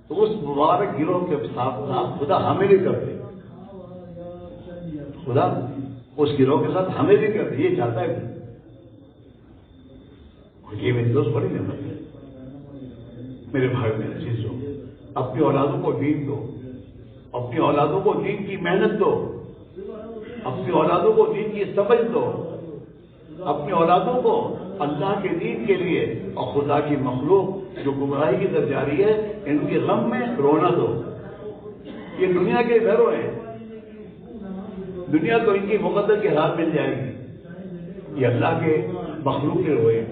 تو اس مبارک گروہ کے ساتھ خدا ہمیں بھی کر دے, خدا اس گروہ کے ساتھ ہمیں بھی کر دے, یہ چاہتا ہے. یہ میری دوست بڑی نعمت ہے. میرے بھائی میرے عزیزوں, اپنی اولادوں کو دین دو, اپنی اولادوں کو دین کی محنت دو, اپنی اولادوں کو دین کی سمجھ دو, اپنی اولادوں کو اللہ کے دین کے لیے اور خدا کی مخلوق جو گمراہی کی طرف جا رہی ہے ان کے غم میں رونا دو. یہ دنیا کے گھروں ہیں, دنیا کو ان کی مقدر کے ہاتھ مل جائے گی. یہ اللہ کے مخلوق کے ہوئے,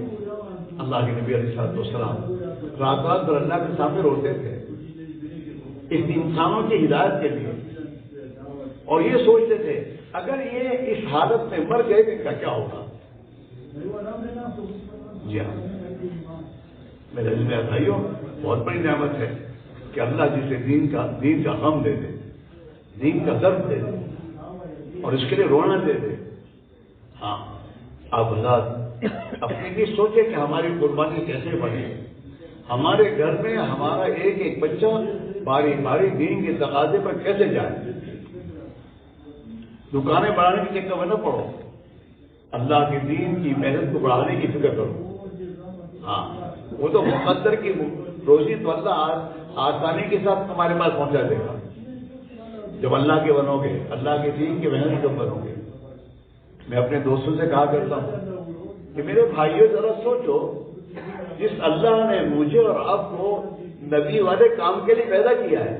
اللہ کے نبی علیہ السلام رات رات بھر اللہ کے سامنے روتے تھے اس انسانوں کی ہدایت کے لیے, اور یہ سوچتے تھے اگر یہ اس حالت میں مر گئے تو ان کا کیا ہوگا. جی ہاں میرے بھائیوں, بہت بڑی نعمت ہے کہ اللہ جسے دین کا غم دے دے, دین کا درد دے دے, اور اس کے لیے رونا دے دے. ہاں, آپ حضرات اپنے لیے سوچیں کہ ہماری قربانی کیسے بڑھے. ہمارے گھر میں ہمارا ایک ایک بچہ باری باری دین کے تقاضے پر کیسے جائے. دکانیں بڑھانے کے چکر میں نہ پڑو, اللہ کے دین کی محنت کو بڑھانے کی فکر کرو. ہاں, وہ تو مقدر کی روزی تو اللہ آسانی کے ساتھ ہمارے پاس پہنچا دے گا جب اللہ کے بنو گے, اللہ کے دین کے محنت جب بنو گے. میں اپنے دوستوں سے کہا کرتا ہوں کہ میرے بھائیوں ذرا سوچو, جس اللہ نے مجھے اور آپ کو نبی والے کام کے لیے پیدا کیا ہے,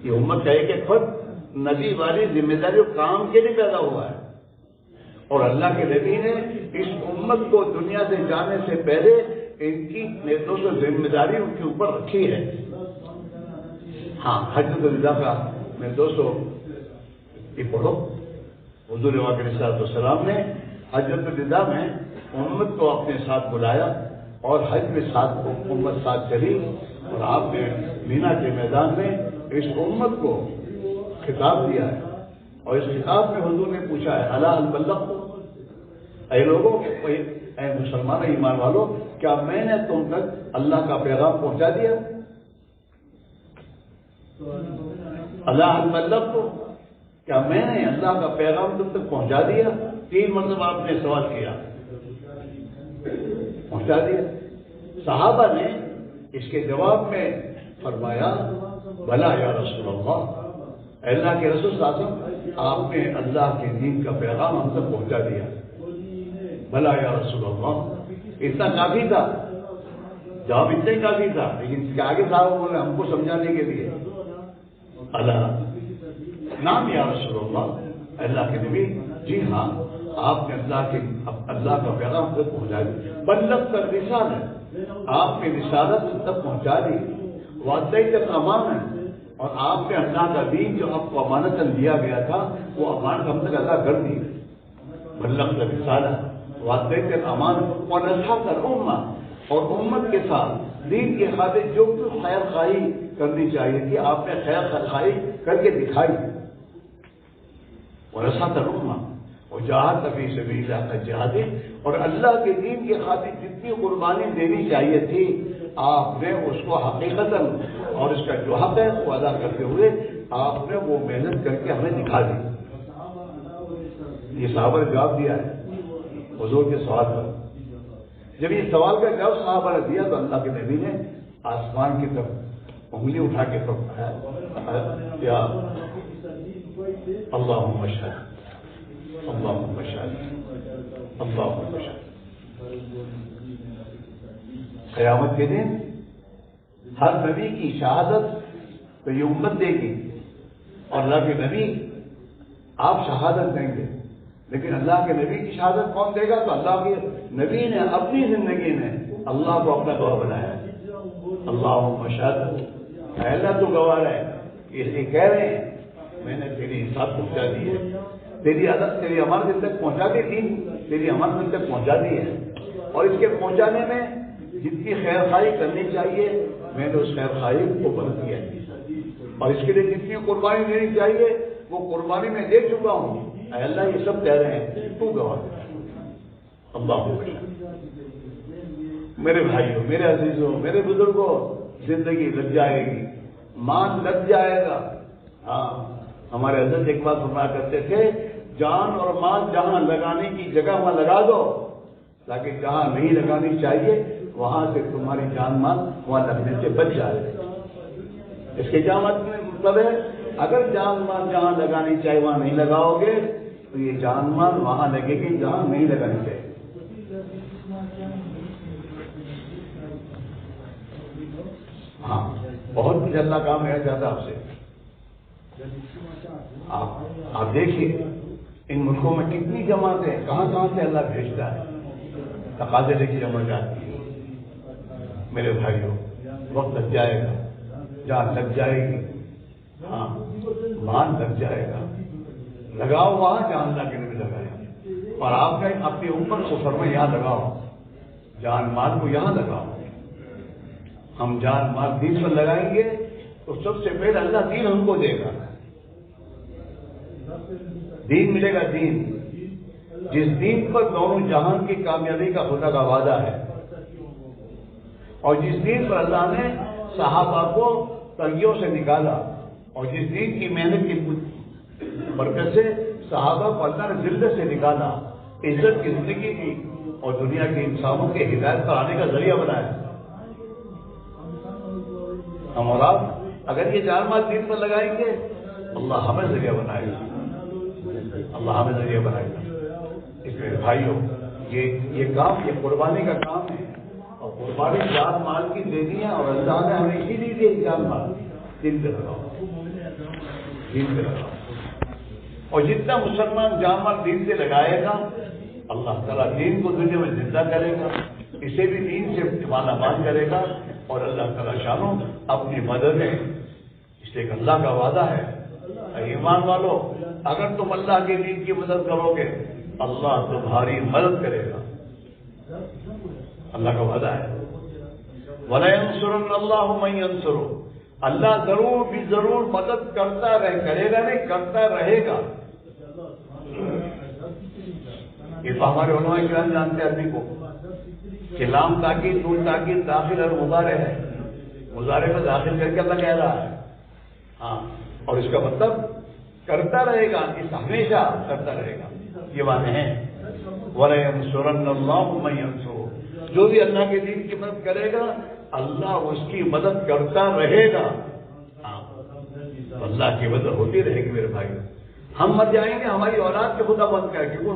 یہ امت کا ایک ایک فرد نبی والی ذمہ داری اور کام کے لیے پیدا ہوا ہے, اور اللہ کے نبی نے اس امت کو دنیا سے جانے سے پہلے ان کی دوستوں ذمہ داری ان کے اوپر رکھی ہے. ہاں, حجۃ الوداع کا میرے دوستوں یہ پڑھو, حضور علیہ السلام نے حجۃ الوداع میں امت کو اپنے ساتھ بلایا اور حج میں امت ساتھ چلی, اور آپ نے مینا کے میدان میں اس امت کو خطاب دیا ہے، اور اس خطاب میں حضور نے پوچھا ہے الا هل بلغت، اے لوگوں، اے مسلمان ایمان والو، کیا میں نے تم تک اللہ کا پیغام پہنچا دیا؟ الا هل بلغت، کیا میں نے اللہ کا پیغام تم تک پہنچا دیا؟ 3 مرتبہ آپ نے سوال کیا، پہنچا دیا؟ صحابہ نے اس کے جواب میں فرمایا بھلا یا رسول اللہ، اللہ کے رسول صلی اللہ علیہ وسلم، آپ نے اللہ کے دین کا پیغام ہم تک پہنچا دیا۔ بھلا یا رسول اللہ، اتنا کافی تھا، جواب اتنا ہی کافی تھا، لیکن اس کے آگے صاحب بولے ہم کو سمجھانے کے لیے اللہ نام یا رسول اللہ، اللہ کے نبی، جی ہاں آپ نے اللہ کا پیغام تک پہنچا دیا، بلغت الرسالۃ، آپ نے رسالت تک پہنچا دی، وادیت الامانہ، اور آپ نے اللہ کا دین جو آپ کو امانت دیا گیا تھا وہ امانت ہم تک ادا کر دی۔ بلغت الرسالۃ وادیت الامانہ ونصحت الامہ، اور امت کے ساتھ دین کے خاطر جو کچھ خیر خواہی کرنی چاہیے تھی آپ نے خیر خواہی کر کے دکھائی۔ ونصحت الامہ وجاہدت فی سبیل اللہ جہاد، اور اللہ کے دین کے خاطر جتنی قربانی دینی چاہیے تھی آپ نے اس کو حقیقتاً اور اس کا جو حق ہے وہ ادا کرتے ہوئے آپ نے وہ محنت کر کے ہمیں دکھا دی۔ یہ صحابہ نے جواب دیا ہے حضور کے سوال پر۔ جب یہ سوال کا جواب صحابہ نے دیا تو اللہ کے نبی نے آسمان کی طرف انگلی اٹھا کے کیا اللہم اشہد اللہم اشہد اللہم اشہد۔ قیامت کے دن ہر نبی کی شہادت تو یہ امت دے گی، اور اللہ کے نبی آپ شہادت دیں گے، لیکن اللہ کے نبی کی شہادت کون دے گا؟ تو اللہ کے نبی نے اپنی زندگی میں اللہ کو اپنا گواہ بنایا۔ اللہم اشہد، اے اللہ تو گواہ ہے، یہ کہہ رہے ہیں میں نے تیری حساب پہنچا دی ہے، تیری عادت تیری ہمارے دل تک پہنچا دی تھی، تیری ہمارے دل تک پہنچا دی ہے، اور اس کے پہنچانے میں جتنی خیر خواہی کرنی چاہیے میں نے اس خیر خواہی کو بند کیا ہے، اور اس کے لیے جتنی قربانی دینی چاہیے وہ قربانی میں دے چکا ہوں۔ اے اللہ یہ سب کہہ رہے ہیں تو گواہ۔ اللہ میرے بھائیوں، میرے عزیزوں، میرے بزرگوں، زندگی لگ جائے گی، مان لگ جائے گا۔ ہاں ہمارے حضرت ایک بات فرمایا کرتے تھے، جان اور مال جہاں لگانے کی جگہ وہاں لگا دو، تاکہ جہاں نہیں لگانی چاہیے وہاں سے تمہاری جان مال وہاں لگنے سے بچ جائے۔ اس کے کیا مطلب ہے؟ اگر جان مال جہاں لگانی چاہیے وہاں نہیں لگاؤ گے تو یہ جان مال وہاں لگے گی جہاں نہیں لگانی چاہیے۔ ہاں بہت کچھ اللہ کام ہے زیادہ آپ سے۔ آپ دیکھیے ان ملکوں میں کتنی جماعتیں کہاں کہاں سے اللہ بھیجتا ہے، تقاضے لے کے جمع جاتی ہے۔ میرے بھائیوں وقت لگ جائے گا، جان لگ جائے گی، ہاں مان لگ جائے گا، لگاؤ وہاں جہاں اللہ کے نبی لگایا، اور آپ نے اپنی اوپر کو فرمایا یہاں لگاؤ، جان مال کو یہاں لگاؤ۔ ہم جان مال دین پر لگائیں گے تو سب سے پہلے اللہ دین ہم کو دے گا، دین ملے گا، دین جس دین پر دونوں جہان کی کامیابی کا خدا کا وعدہ ہے، اور جس دین پر اللہ نے صحابہ کو تنگیوں سے نکالا، اور جس دین کی محنت کی برکت سے صحابہ کو اللہ نے ذلت سے نکالا، عزت کی زندگی کی، اور دنیا کے انسانوں کے ہدایت پر آنے کا ذریعہ بنایا۔ ہم اور آپ اگر یہ جان مال دین پر لگائیں گے اللہ ہمیں ذریعہ بنائے گا، اللہ ہمیں ذریعہ بنائے گا۔ اس لیے بھائیوں یہ کام، یہ قربانی کا کام ہے، اور قربانی جان مال کی دینی ہے، اور اللہ نے ہمیں اسی لیے دی جان مال، دین پہ لگاؤ، دین پہ لگاؤ، اور جتنا مسلمان جان مال دین سے لگائے گا اللہ تعالیٰ دین کو دنیا میں زندہ کرے گا، اسے بھی دین سے مالا مال کرے گا، اور اللہ تعالیٰ شانوں اپنی مدد ہے۔ اس لیے اللہ کا وعدہ ہے، اے ایمان والو اگر تم اللہ کے دین کی مدد کرو گے اللہ تمہاری مدد کرے گا، اللہ کا وعدہ ہے۔ وَلَيَنْصُرَنَّ اللَّهُ مَن يَنْصُرُهُ، اللہ ضرور بھی ضرور مدد کرتا کرے گا نہیں، کرتا رہے گا. یہ تو ہمارے علماء کرام جانتے ہیں عربی کو کہ لام تاکید، نون تاکید داخل اور مضارع ہے. مضارع میں داخل کر کے اللہ کہہ رہا ہے ہاں، اور اس کا مطلب کرتا رہے گا، اس ہمیشہ کرتا رہے گا. یہ معنی ہے وَلَيَنْصُرَنَّ اللَّهُ مَن يَنْصُرُهُ، جو بھی اللہ کے دین کی مدد کرے گا اللہ اس کی مدد کرتا رہے گا. ہاں، اللہ کی مدد ہوتی رہے گی میرے بھائی. ہم مر جائیں گے، ہماری اولاد کے خدا بند کر کیونکہ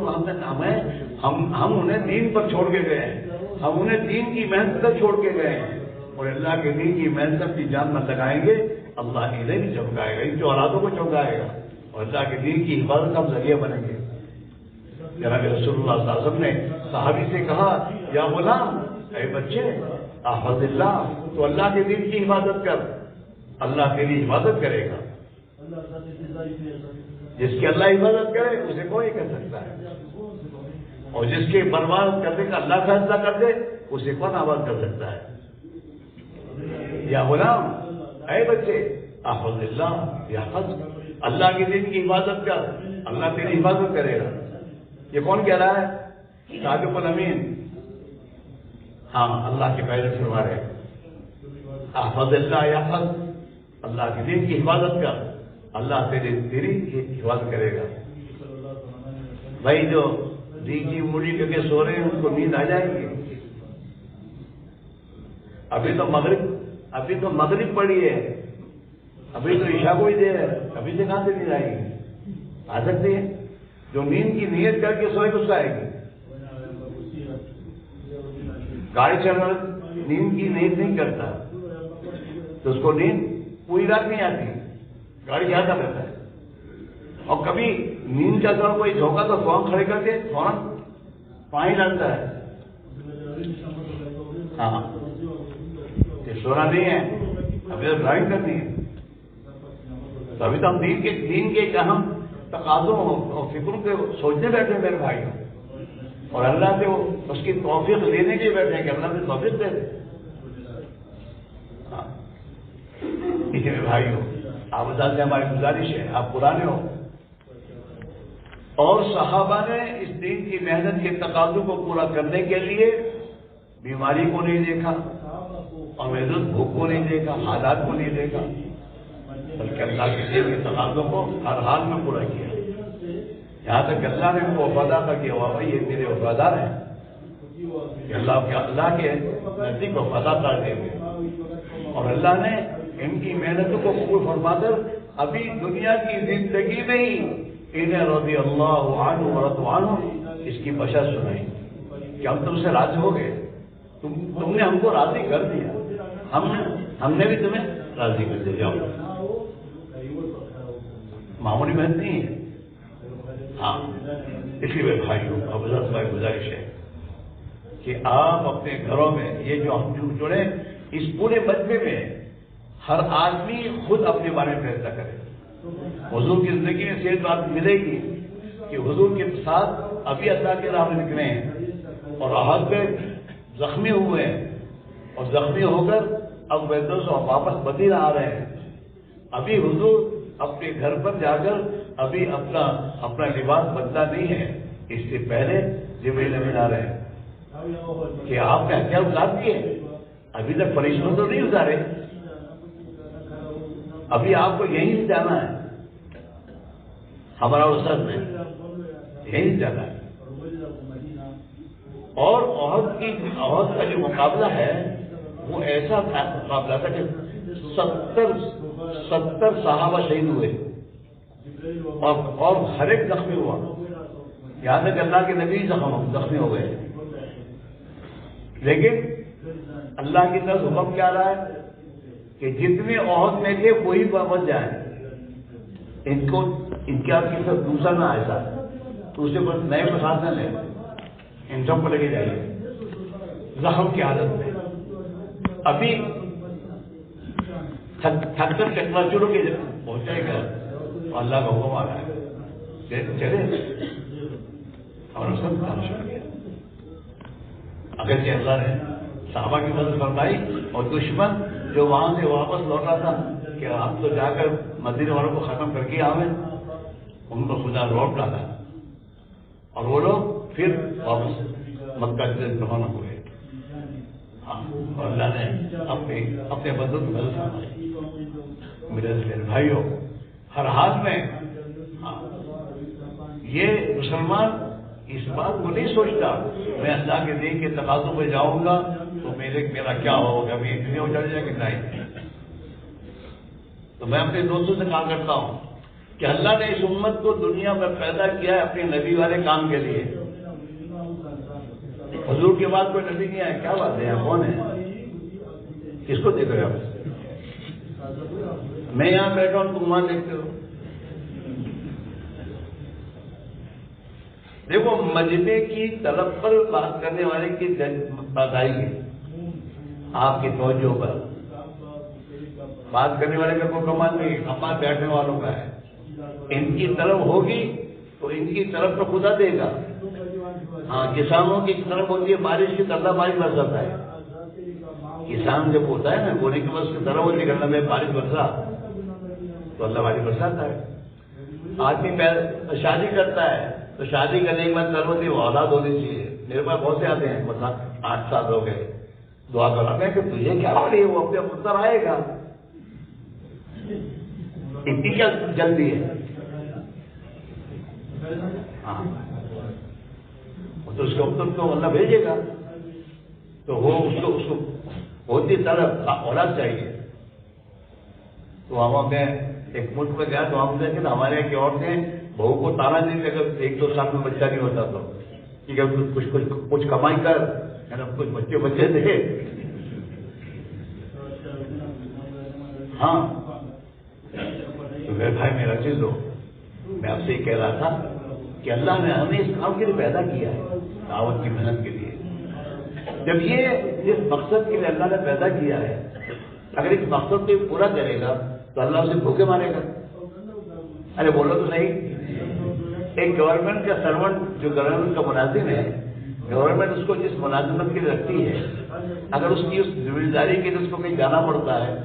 ہم انہیں دین پر چھوڑ کے گئے ہیں، ہم انہیں دین کی محنت پر چھوڑ کے گئے ہیں، اور اللہ کے دین کی محنت اپنی جان میں لگائیں گے اللہ انہیں بھی چمکائے گا، ان کی اولادوں کو چمکائے گا، اور اللہ کے دین کی حفاظت کا ہم ذریعہ بنیں گے. جناب رسول اللہ صلی اللہ علیہ وسلم نے صحابی سے کہا یا غلام، اے بچے احفظ اللہ، تو اللہ کے دین کی حفاظت کر، اللہ تیری حفاظت کرے گا. جس کی اللہ حفاظت کرے اسے کوئی کر سکتا ہے، اور جس کے برباد کرنے کا اللہ فیصلہ کر دے اسے کون آباد کر سکتا ہے. یا غلام، اے بچے احفظ اللہ یحفظ، اللہ کے دین کی حفاظت کر، اللہ تیری حفاظت کرے گا. یہ کون کہہ رہا ہے؟ صادق الامین. ہاں، اللہ کے پہلے فرما رہے احفظ اللہ یحفظ، اللہ کے دین کی حفاظت کر، اللہ تیری حفاظت کرے گا. بھائی جو دیگی موڑی کر کے سو رہے ہیں ان کو نیند آ جائے گی. ابھی تو مغرب پڑی ہے، ابھی تو عشاء کو ہی دیر ہے، ابھی سے کہاں سے نیند آئے گی؟ آ سکتی ہے. جو نیند کی نیت کر کے سوئے اس کو آئے گی. گاڑی چلانا نیند کی نیت نہیں کرتا تو اس کو نیند پوری رات نہیں آتی، گاڑی چلاتا رہتا ہے. اور کبھی نیند کا اگر کوئی جھونکا تو فوراً کھڑے کر کے فوراً پانی ڈالتا ہے. ہاں، یہ سونا نہیں ہے، ابھی تو ڈرائنگ کرنی ہے. تو ابھی تو ہم دین کے ایک اہم تقاضوں اور فکروں کے سوچنے بیٹھے ہیں میرے بھائی، اور اللہ سے اس کی توفیق لینے کے لیے بیٹھے ہیں کہ اللہ سے توفیق دے دے. اسی میں بھائی ہو آپ بتا سے ہماری گزارش ہے، آپ پرانے ہو، اور صحابہ نے اس دین کی محنت کے تقاضوں کو پورا کرنے کے لیے بیماری کو نہیں دیکھا، اور محدود بھوک کو نہیں دیکھا، حالات کو نہیں دیکھا، بلکہ اللہ کے دین کے تقاضوں کو ہر حال میں پورا کیا. یہاں تک کہ اللہ نے ان کو وفادار کیا، بھائی یہ میرے وفادار ہیں کہ اللہ کے نزدیک وفادار کر دیں گے. اور اللہ نے ان کی محنتوں کو قبول فرما کر ابھی دنیا کی زندگی میں ہی انہیں رضی اللہ عنہ ورضوا عنہ اس کی بشر سنائی کہ ہم تم سے راضی ہو گئے، تم نے ہم کو راضی کر دیا، ہم نے بھی تمہیں راضی کر دیا. جاؤ، معمولی محنت نہیں ہے. ہاں، اس لیے بھائیوں اب بھائی گزارش ہے کہ آپ اپنے گھروں میں یہ جو ہم جڑے اس پورے مجمع میں ہر آدمی خود اپنے بارے میں فیصلہ کرے. حضور کی زندگی میں صحت بات ملے گی کہ حضور کے ساتھ ابھی اللہ کے راہ میں نکلے ہیں اور راحت پہ زخمی ہوئے ہیں، اور زخمی ہو کر اب ویدوں سے واپس مدینہ آ رہے ہیں. ابھی حضور اپنے گھر پر جا کر ابھی اپنا لباس بدلا نہیں ہے، اس سے پہلے جبریل امین آ رہے ہیں کہ آپ نے ہتھیار اتار دیے، ابھی تک فرشتوں تو نہیں اتارے، ابھی آپ کو یہیں جانا ہے، ہمارا استاد میں یہیں جانا ہے. اور احد کا جو مقابلہ ہے وہ ایسا مقابلہ تھا کہ 70 صحابہ شہید ہوئے اور ہر ایک زخمی ہوا، یہاں تک اللہ کے نبی زخمی ہو گئے. لیکن اللہ کی طرف حکم کیا رہا ہے کہ جتنے عہد میں تھے وہی بچ جائیں، ان کے آپ کی طرف دوسرا نہ ایسا دوسرے پر نئے پرشاسن لیں، ان سب کو لے کے جائیے زخم کی حالت میں. ابھی تھک کر چکنا شروع کے پہنچے گا اور اللہ کا حکم آ رہا ہے چلے اور سب کام شروع کیا. اگرچہ اللہ نے صحابہ کی مدد فرمائی اور دشمن جو وہاں سے واپس لوٹا تھا کہ ہم تو جا کر مدینے والوں کو ختم کر کے آویں، ان کو خدا لوٹ ڈالا اور وہ لوگ پھر واپس مکہ سے روانہ ہوئے. اور اللہ نے اپنے بندوں کی مدد فرمائی. میرے بھائیوں، ہر حال میں یہ مسلمان اس بات کو نہیں سوچتا میں اللہ کے دین کے تقاضوں پہ جاؤں گا تو میرا کیا ہوگا، میں دنیا اجڑ جائے گا. نہیں. تو میں اپنے دوستوں سے کہا کرتا ہوں کہ اللہ نے اس امت کو دنیا میں پیدا کیا ہے اپنے نبی والے کام کے لیے. حضور کے بعد کوئی نبی نہیں آیا، کیا بات ہے، کون ہے، کس کو دیکھ رہے ہو؟ میں یہاں بیٹھا ہوں، تم وہاں دیکھتے ہو. دیکھو، مجمع کی طرف پر بات کرنے والے کی بات آئی ہے، آپ کی توجہ پر بات کرنے والے کا کوئی کمال نہیں، کمال بیٹھنے والوں کا ہے. ان کی طرف ہوگی تو ان کی طرف تو خدا دے گا. ہاں، کسانوں کی طرف ہوتی ہے بارش کی طرح بارش برساتا ہے. کسان جب ہوتا ہے نا بونے کے بعد اس کی طرف ہوتی ہے میں بارش برسا تو اللہ بارش برساتا ہے. آدمی شادی کرتا ہے تو شادی کرنے کے بعد طرف ہوتی ہے وہ اولاد ہونی چاہیے. میرے پاس بہت سے آتے ہیں، مطلب 8 سال ہو گئے، دعا کرا میں کہ تجھے کیا ہو رہی ہے، وہ اپنے پتر آئے گا، اتنی کیا جلدی ہے. ہاں، تو اس کے اوپر تو اللہ بھیجے گا تو وہ اس کو ہوتی طرف اولاد چاہیے. تو ہم میں ایک ملک میں گیا تو ہم دیکھیں ہمارے یہاں کی عورتیں بہو کو تانا نہیں دے کر 1-2 سال میں بچہ نہیں ہوتا تو ٹھیک ہے کچھ کمائی کر، کچھ بچے دے. ہاں تو میرے بھائی میرا چیز ہو، میں آپ سے یہ کہہ رہا تھا کہ اللہ نے ہمیں اس کام کے لیے پیدا کیا ہے، دعوت کی محنت کے لیے. جب یہ جس مقصد کے لیے اللہ نے پیدا کیا ہے اگر اس مقصد کو پورا کرے گا تو اللہ اسے بھوکے مارے گا. ارے بولو تو صحیح. ایک گورنمنٹ کا سرونٹ جو گورنمنٹ کا ملازم ہے، گورنمنٹ اس کو جس ملازمت کے لیے رکھتی ہے، اگر اس کی اس ذمہ داری کے لیے اس کو کہیں جانا پڑتا ہے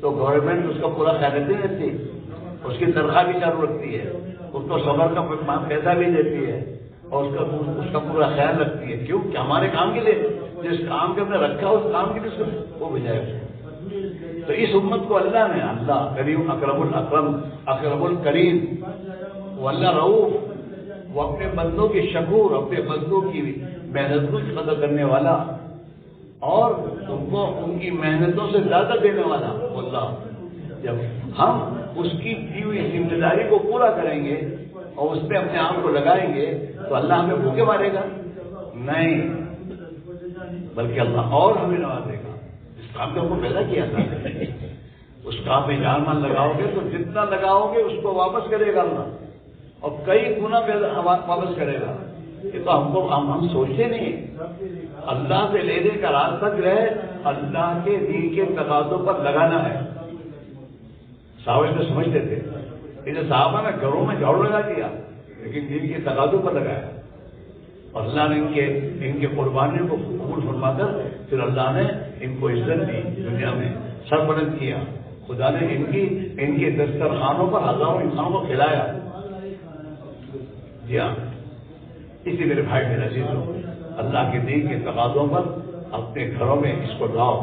تو گورنمنٹ اس کا پورا خیال نہیں رکھتی، اس کی تنخواہ بھی چالو رکھتی ہے، اس کو سفر کا پیسہ بھی دیتی ہے اور اس کا پورا خیال رکھتی ہے. کیوں کہ ہمارے کام کے لیے جس کام کے ہم نے رکھا اس کام کے لیے وہ بجائے. تو اس امت کو اللہ نے، اللہ کریم اکرم الاکرم اکرم الکریم، وہ اللہ رؤوف، وہ اپنے بندوں کی شکور، اپنے بندوں کی محنتوں کی قدر کرنے والا اور ان کو ان کی محنتوں سے زیادہ دینے والا اللہ. جب ہم اس کی دی ہوئی ذمہ داری کو پورا کریں گے اور اس پہ اپنے آپ کو لگائیں گے تو اللہ ہمیں بھوکے مارے گا نہیں، بلکہ اللہ اور ہمیں نوازے گا. اس کام کو ہم کو پیدا کیا تھا، اس کام میں جان مان لگاؤ گے تو جتنا لگاؤ گے اس کو واپس کرے گا اللہ، اور کئی گنا واپس کرے گا. یہ تو ہم سوچتے نہیں. اللہ سے لینے کا راستہ جو ہے اللہ کے دین کے تقاضوں پر لگانا ہے. صحابہ تو سمجھتے تھے، اسے صحابہ نے گھروں میں جھاڑو لگا دیا لیکن دین کے تقاضوں پر لگایا اور اللہ نے ان کے قربانیوں کو قبول فرما کر پھر اللہ نے ان کو عزت دی، دنیا میں سر بلند کیا. خدا نے ان کے دسترخوانوں پر ہزاروں انسانوں کو کھلایا. جی ہاں، اسی میرے بھائی میرا عزیزو، اللہ کے دین کے تقاضوں پر اپنے گھروں میں اس کو لاؤ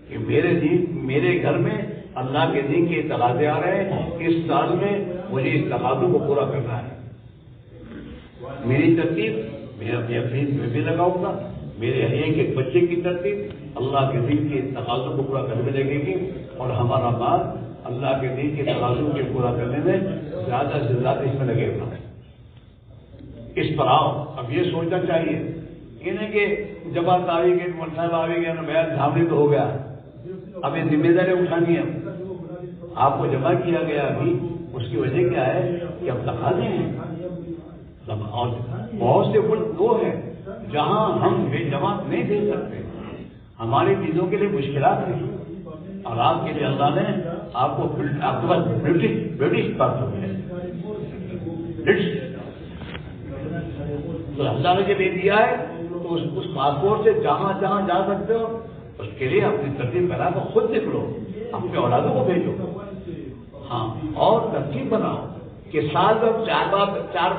کہ میرے گھر میں اللہ کے دین کے تقاضے آ رہے ہیں، اس سال میں مجھے اس تقاضوں کو پورا کرنا ہے. میری ترتیب میں اپنی فیس میں بھی لگاؤں گا، میرے ایک ایک بچے کی ترتیب اللہ کے دین کے تقاضوں کو پورا کرنے میں لگے گی اور ہمارا مال اللہ کے دین کے تقاضوں کے پورا کرنے میں زیادہ سے زیادہ اس میں لگے گا. اس پر آؤ. اب یہ سوچنا چاہیے یہ نہیں کہ جماعت آئے گی، مول صاحب آئے گا، بیان جھاملی تو ہو گیا، اب یہ ذمہ داری اٹھانی ہے. آپ کو جمع کیا گیا ابھی اس کی وجہ کیا ہے کہ اب تقاضے ہیں. اور بہت سے ملک وہ ہیں جہاں ہم بے جماعت نہیں دے سکتے، ہماری چیزوں کے لیے مشکلات ہیں اور آپ کے لیے اللہ نے آپ کو آپ کے پاس برٹش پاسپورٹ ہے، تو اللہ نے جب یہ دیا ہے تو اس پاسپورٹ سے جہاں جہاں جا سکتے ہو اس کے لیے اپنی ترتیب بنا کر خود نکلو، اپنے اولادوں کو بھیجو، ہاں، اور ترتیب بناؤ کہ سال میں چار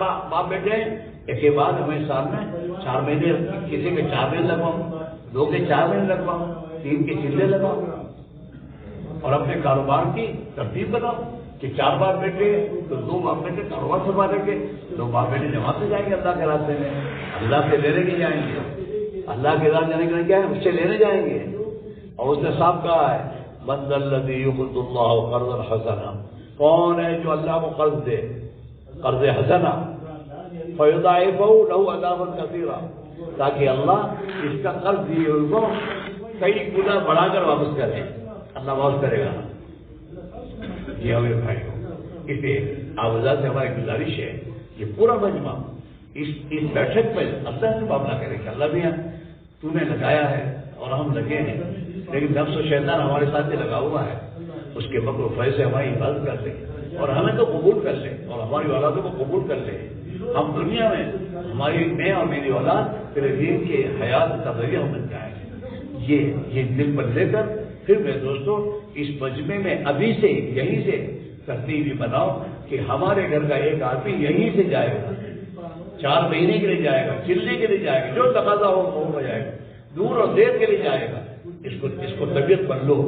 باپ بیٹے ہیں، ایک کے بعد ہمیں سال میں 4 مہینے، کسی کے 4 مہینے لگواؤں، 2 کے 4 مہینے لگواؤں، 3 کے چلے لگاؤ، اور اپنے کاروبار کی ترتیب بناؤ کہ 4 باپ بیٹے تو 2 باپ بیٹے کاروبار سنبھالیں گے، 2 باپ بیٹے جماعت سے جائیں گے اللہ کے راستے میں، اللہ سے لینے کے جائیں گے، اللہ کے راستے جانے کے لیے کیا ہے، اس سے لینے جائیں گے۔ اور اس نے صاحب کہا ہے من ذا الذی یقرض اللہ قرضا حسنا، کون ہے جو اللہ کو قرض دے، قرض حسنا، فیضاعفہ لہ اضعافا کثیرا، تاکہ اللہ اس کا قرض دیے ہوئے کو کئی گنا بڑھا کر واپس کرے، اللہ واپس کرے گا۔ یہ ہمیں بھائی اسے آوازہ سے ہماری گزارش ہے، یہ پورا مجمع اس بیٹھک میں اللہ سے معاملہ کرے کہ اللہ بھی تو نے لگایا ہے اور ہم لگے ہیں، لیکن نفس و شیطان ہمارے ساتھ لگا ہوا ہے، اس کے مکر و فیض سے ہماری حفاظت کر لے اور ہمیں تو قبول کر لے اور ہماری اولادوں کو قبول کر لے، ہم دنیا میں ہماری میں اور میری اولاد تیرے دین کے حیات کا ذریعہ بن جائیں۔ یہ دل پر لے کر پھر میرے دوستوں اس مجمع میں ابھی سے یہیں سے ترتیب بھی بناؤ کہ ہمارے گھر کا ایک آدمی یہیں سے جائے گا، 4 مہینے کے لیے جائے گا، چلنے کے لیے جائے گا، جو تقاضا ہو جائے گا، دور اور دیر کے لیے جائے گا، اس کو طبیعت بن لو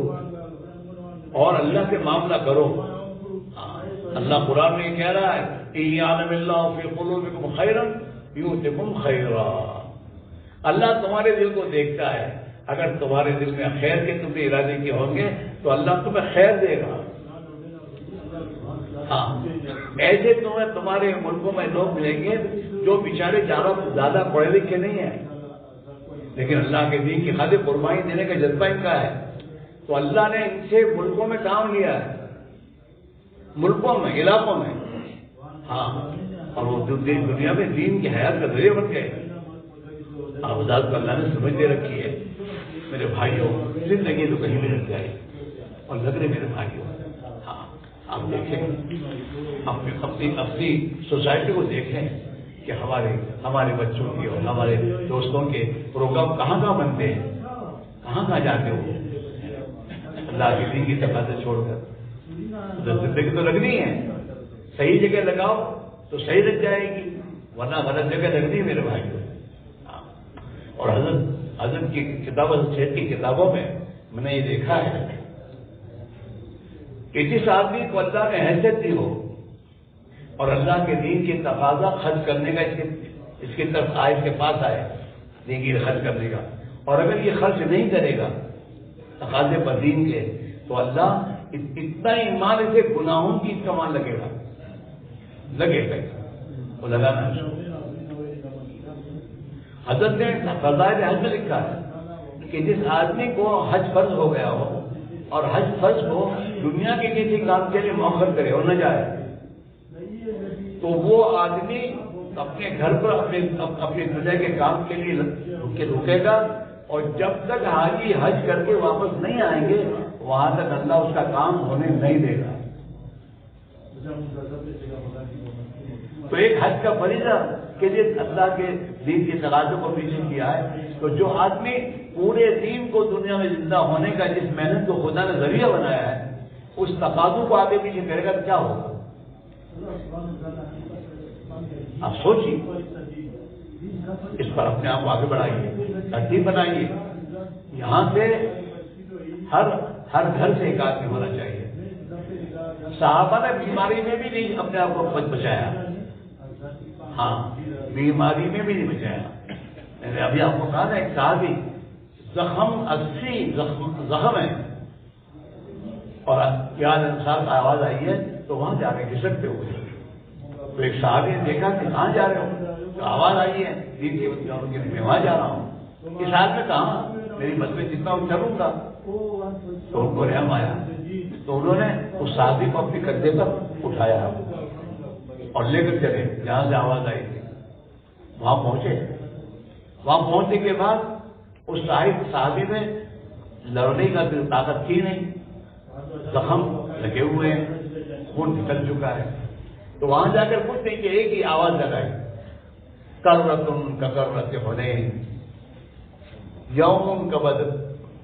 اور اللہ سے معاملہ کرو۔ اللہ قرآن میں کہہ رہا ہے إِن يَعْلَمِ اللَّهُ فِي قُلُوبِكُمْ خَيْرًا يُؤْتِكُمْ خَيْرًا، اللہ تمہارے دل کو دیکھتا ہے، اگر تمہارے دل میں خیر کے تم نے ارادے کیے ہوں گے تو اللہ تمہیں خیر دے گا۔ ہاں، ایسے تمہارے ملکوں میں لوگ ملیں گے جو بیچارے زیادہ پڑھے لکھے نہیں ہیں، لیکن اللہ کے دین کی خاطر قربانی دینے کا جذبہ ان کا ہے، تو اللہ نے ان سے ملکوں میں کام لیا ہے، ملکوں میں، علاقوں میں، ہاں، اور وہ دنیا میں دین کی حیات کا ذریعہ بن گئے۔ آزاد کو اللہ نے سمجھ دے رکھی ہے میرے بھائیوں، زندگی تو کہیں بھی لگ جائے اور لگ رہے میرے بھائیوں، ہاں، آپ دیکھیں اپنی سوسائٹی کو دیکھیں کہ ہمارے بچوں کی اور ہمارے دوستوں کے پروگرام کہاں بنتے ہیں، کہاں جاتے ہو، اللہ کے دین کی تقاضے چھوڑ کر زندگی تو لگنی ہے، صحیح جگہ لگاؤ تو صحیح لگ جائے گی، ورنہ غلط جگہ لگنی ہے میرے بھائی۔ اور حضرت کی کتابوں شیخ کی کتابوں میں میں نے یہ دیکھا ہے کہ جس آدمی کو اللہ نے حیثیت دی ہو اور اللہ کے دین کی تقاضا خرچ کرنے کا اس کی طرف آئے، اس کے پاس آئے دین کی خرچ کرنے کا، اور اگر یہ خرچ نہیں کرے گا تقاضے پر دین کے تو اللہ اتنا ہی مال اسے گناہوں کی کمان لگے گا وہ لگانا ہے۔ حضرت نے فضائل حج میں لکھا ہے کہ جس آدمی کو حج فرض ہو گیا ہو اور حج فرض کو دنیا کے کسی کام کے لیے مؤخر کرے اور نہ جائے تو وہ آدمی اپنے گھر پر اپنے دنیا کے کام کے لیے رکے گا، اور جب تک حاجی حج کر کے واپس نہیں آئیں گے وہاں تک اللہ اس کا کام ہونے نہیں دے گا۔ تو ایک حج کا فریضہ کہ جس اللہ کے دین کے تقاضوں کو پیچھے کیا ہے، تو جو آدمی پورے دین کو دنیا میں زندہ ہونے کا جس محنت کو خدا نے ذریعہ بنایا ہے اس تقاضوں کو آگے پیچھے کرے گا تو کیا ہوگا؟ آپ سوچیے، اس پر اپنے آپ کو آگے بڑھائیے، ترتیب بنائیے، یہاں سے ہر گھر سے ایک آدمی ہونا چاہیے۔ صحابہ نے بیماری میں بھی نہیں اپنے آپ کو بچایا، ہاں، بیماری میں بھی نہیں بچایا۔ میں نے ابھی آپ کو کہا نا ایک صحابی زخم ہے اور پیاز انسان کا آواز آئی ہے تو وہاں جا کے گھسٹتے ہوئے، تو ایک صحابی نے دیکھا کہ کہاں جا رہے ہو، تو آواز آئی ہے دین کی میں وہاں جا رہا ہوں، اس حال میں کہاں میری بس میں جتنا چلوں گا، تو ان کو رحم آیا، تو انہوں نے اس صحابی کو اپنے کندھے پر اٹھایا اور لے کر چلے جہاں سے آواز آئی تھی، وہاں پہنچے۔ وہاں پہنچنے کے بعد اس صحابی میں لڑنے کا طاقت تھی نہیں، زخم لگے ہوئے ہیں، خون نکل چکا ہے، تو وہاں جا کر کچھ نہیں کہ ایک ہی آواز لگائی، کرۃ ککرۃ حنین یوم کا بدر،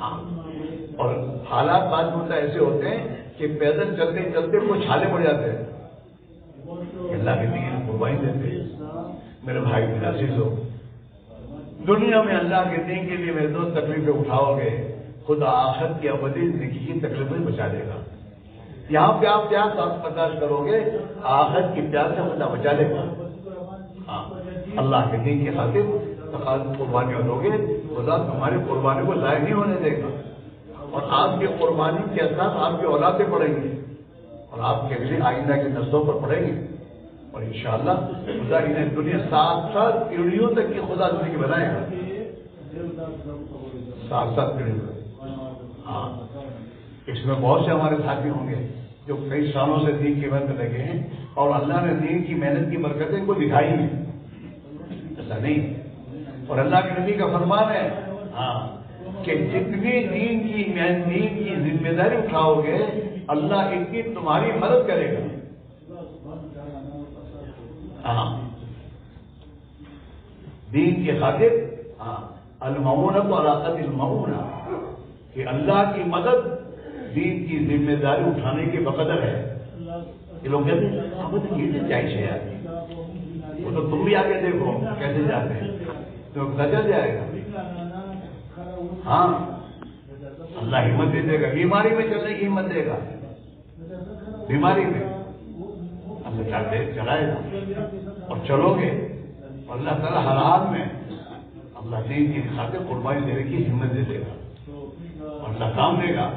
ہاں، اور حالات بعض ہوتا ایسے ہوتے ہیں کہ پیدل چلتے چلتے وہ چھالے پڑ جاتے ہیں، اللہ کے دین قربانی دیتے ہیں۔ میرے بھائی میرا عزیزو، دنیا میں اللہ کے دین کے لیے میرے دوست تکلیفیں اٹھاؤ گے، خدا آخرت کی ابدی زندگی کی تکلیفیں بچا لے گا۔ یہاں پہ آپ کیا برداشت کرو گے، آخرت کی پیار سے خدا بچا لے گا۔ ہاں، اللہ کے دین کی خاطر قربانیاں دو گے، خدا تمہاری قربانی کو ضائع نہیں ہونے دے گا، اور آپ کی قربانی کے اثر آپ کی اولادیں پڑیں گے اور آپ کے لیے آئندہ کی نسلوں پر پڑیں گے، اور انشاءاللہ خدا انہیں دنیا 7 پیڑھیوں تک کی خدا زندگی بنائے گا، 7 پیڑھیوں۔ ہاں، اس میں بہت سے ہمارے ساتھی ہوں گے جو کئی سالوں سے دین کی محنت لگے ہیں، اور اللہ نے دین کی محنت کی برکتیں ان کو دکھائی ہیں، ایسا نہیں۔ اور اللہ کے نبی کا فرمان ہے ہاں کہ جتنی دین کی ذمہ داری اٹھاؤ گے، اللہ اتنی تمہاری مدد کرے گا۔ ہاں، دین کی خاطر ہاں المعونۃ علی قدر المعونہ، کہ اللہ کی مدد دین کی ذمہ داری اٹھانے کے بقدر ہے۔ یہ لوگ کہتے ہیں یہ تو چاہیے یار، وہ تو تم بھی آگے دیکھو کیسے جاتے ہیں تو گزر جائے گا۔ ہاں، اللہ ہمت دے دے گا، بیماری میں چلنے کی ہمت دے گا، بیماری میں اللہ چاہتے چلائے گا اور چلو گے، اور اللہ تعالیٰ ہر حال میں اللہ دین کی خاطر قربانی دینے کی ہمت دے دے گا اور اللہ کام دے گا۔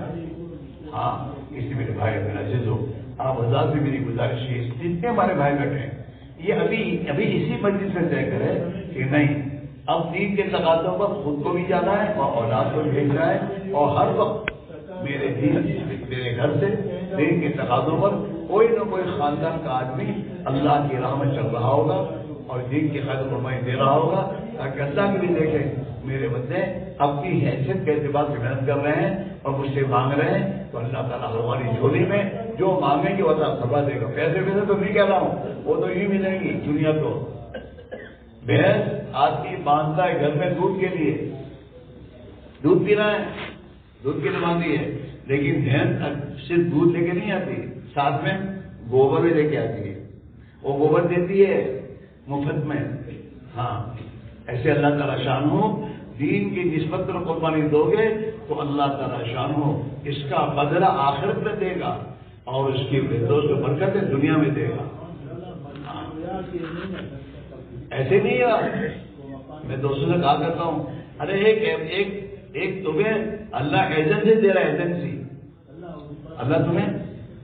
ہاں، اس لیے میرے بھائی میرا عزیزو، آپ حضرات سے میری گزارش ہے، جتنے ہمارے بھائی بیٹھے ہیں یہ ابھی اسی مجلس سے طے کرے کہ نہیں، اب دین کے تقاضوں پر خود کو بھی جانا ہے اور اولاد کو بھی بھیجنا ہے، اور ہر وقت میرے گھر سے دین کے تقاضوں پر کوئی نہ کوئی خاندان کا آدمی اللہ کی راہ میں چل رہا ہوگا اور دین کی خاطر قربانی دے رہا ہوگا، تاکہ اللہ کے بھی دیکھیں میرے بندے اپنی حیثیت کے اعتبار سے محنت کر رہے ہیں اور مجھ سے مانگ رہے ہیں، تو اللہ تعالیٰ ہماری جھولی میں جو مانگیں گے وہ اللہ سبا دے گا۔ پیسے تو نہیں کہہ رہا ہوں، وہ تو یوں ملیں گی دنیا کو۔ بھینس آدمی باندھتا ہے گھر میں دودھ کے لیے، دودھ پینا ہے، دودھ کے لیے باندھی ہے، لیکن بھینس صرف دودھ لے کے نہیں آتی، ساتھ میں گوبر بھی لے کے آتی ہے، وہ گوبر دیتی ہے مفت میں۔ ہاں، ایسے اللہ تعالیٰ شان ہو، دین کی نسبت پر قربانی دو گے تو اللہ تعالیٰ شان ہو اس کا بدلہ آخرت میں دے گا اور اس کی دوست برکت دنیا میں دے گا۔ ایسے نہیں ہے، میں دوستوں سے کہا کرتا ہوں، ارے ایک تمہیں اللہ ایجنسی دے رہا ہے، ایجنسی، اللہ تمہیں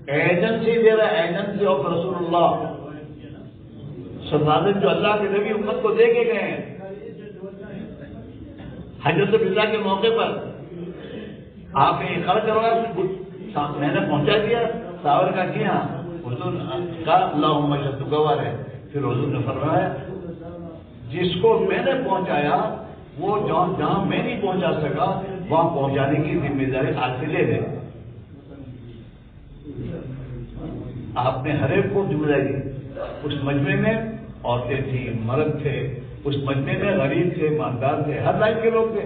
ایجنسی دے رہا ہے، ایجنسی آف رسول اللہ صلی اللہ علیہ وسلم، جو اللہ کے نبی امت کو دے کے گئے ہیں۔ حجت الوداع کے موقع پر آپ نے کھڑا کروایا، میں نے پہنچا دیا، صحابہ کا کیا حضور کا اللہم شہد گواہ ہے، پھر حضور نے فرمایا جس کو میں نے پہنچایا وہ جہاں میں نہیں پہنچا سکا وہاں پہنچانے کی ذمہ داری آج سے لے لے۔ آپ نے ہر ایک کو ذمہ داری دی، اس مجمع میں عورتیں تھیں، مرد تھے، اس مجمع میں غریب تھے، مالدار تھے، ہر لائن کے لوگ تھے،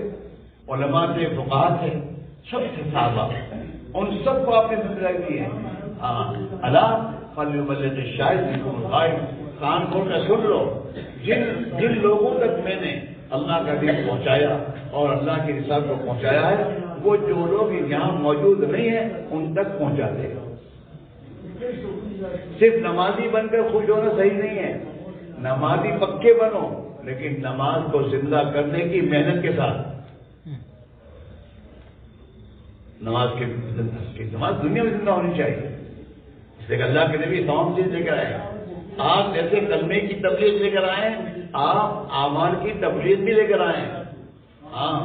علماء تھے، فقہاء تھے، سب تھے صحابہ، ان سب کو آپ نے ذمہ داری دی ہے۔ ہاں، الا فلیبلغ الشاہد منکم الغائب، کان کھول کر سن لو، جن لوگوں تک میں نے اللہ کا دین پہنچایا اور اللہ کی رسالت کو پہنچایا ہے، وہ جو لوگ یہاں موجود نہیں ہیں ان تک پہنچا دے۔ صرف نمازی بن کر خوش ہونا صحیح نہیں ہے، نمازی پکے بنو لیکن نماز کو زندہ کرنے کی محنت کے ساتھ۔ نماز دنیا میں زندہ ہونی چاہیے، اس لیے اللہ کے نبی تمام چیز لے کر آئے۔ آپ جیسے کلمے کی تبلیغ لے کر آئے، آپ اعمال کی تبلیغ بھی لے کر آئے۔ ہاں،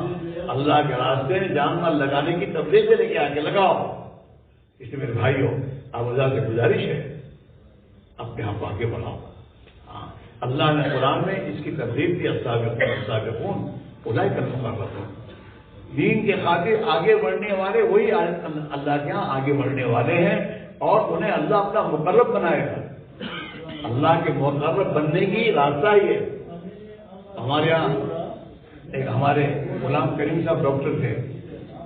اللہ کے راستے میں جان مال لگانے کی تبلیغ بھی لے کے آ کے لگاؤ۔ اس لیے میرے بھائیوں، آپ اللہ سے گزارش ہے اپنے آپ آگے بڑھاؤ۔ ہاں، اللہ نے قرآن میں اس کی ترغیب دی، السابقون اولئک المقربون، دین کے خاطر آگے بڑھنے والے وہی اللہ کے یہاں آگے بڑھنے والے ہیں اور انہیں اللہ اپنا مقرب بنائے گا۔ اللہ کے مقرب بننے کی راستہ ہی ہے۔ ہمارے یہاں ایک ہمارے غلام کریم صاحب ڈاکٹر تھے،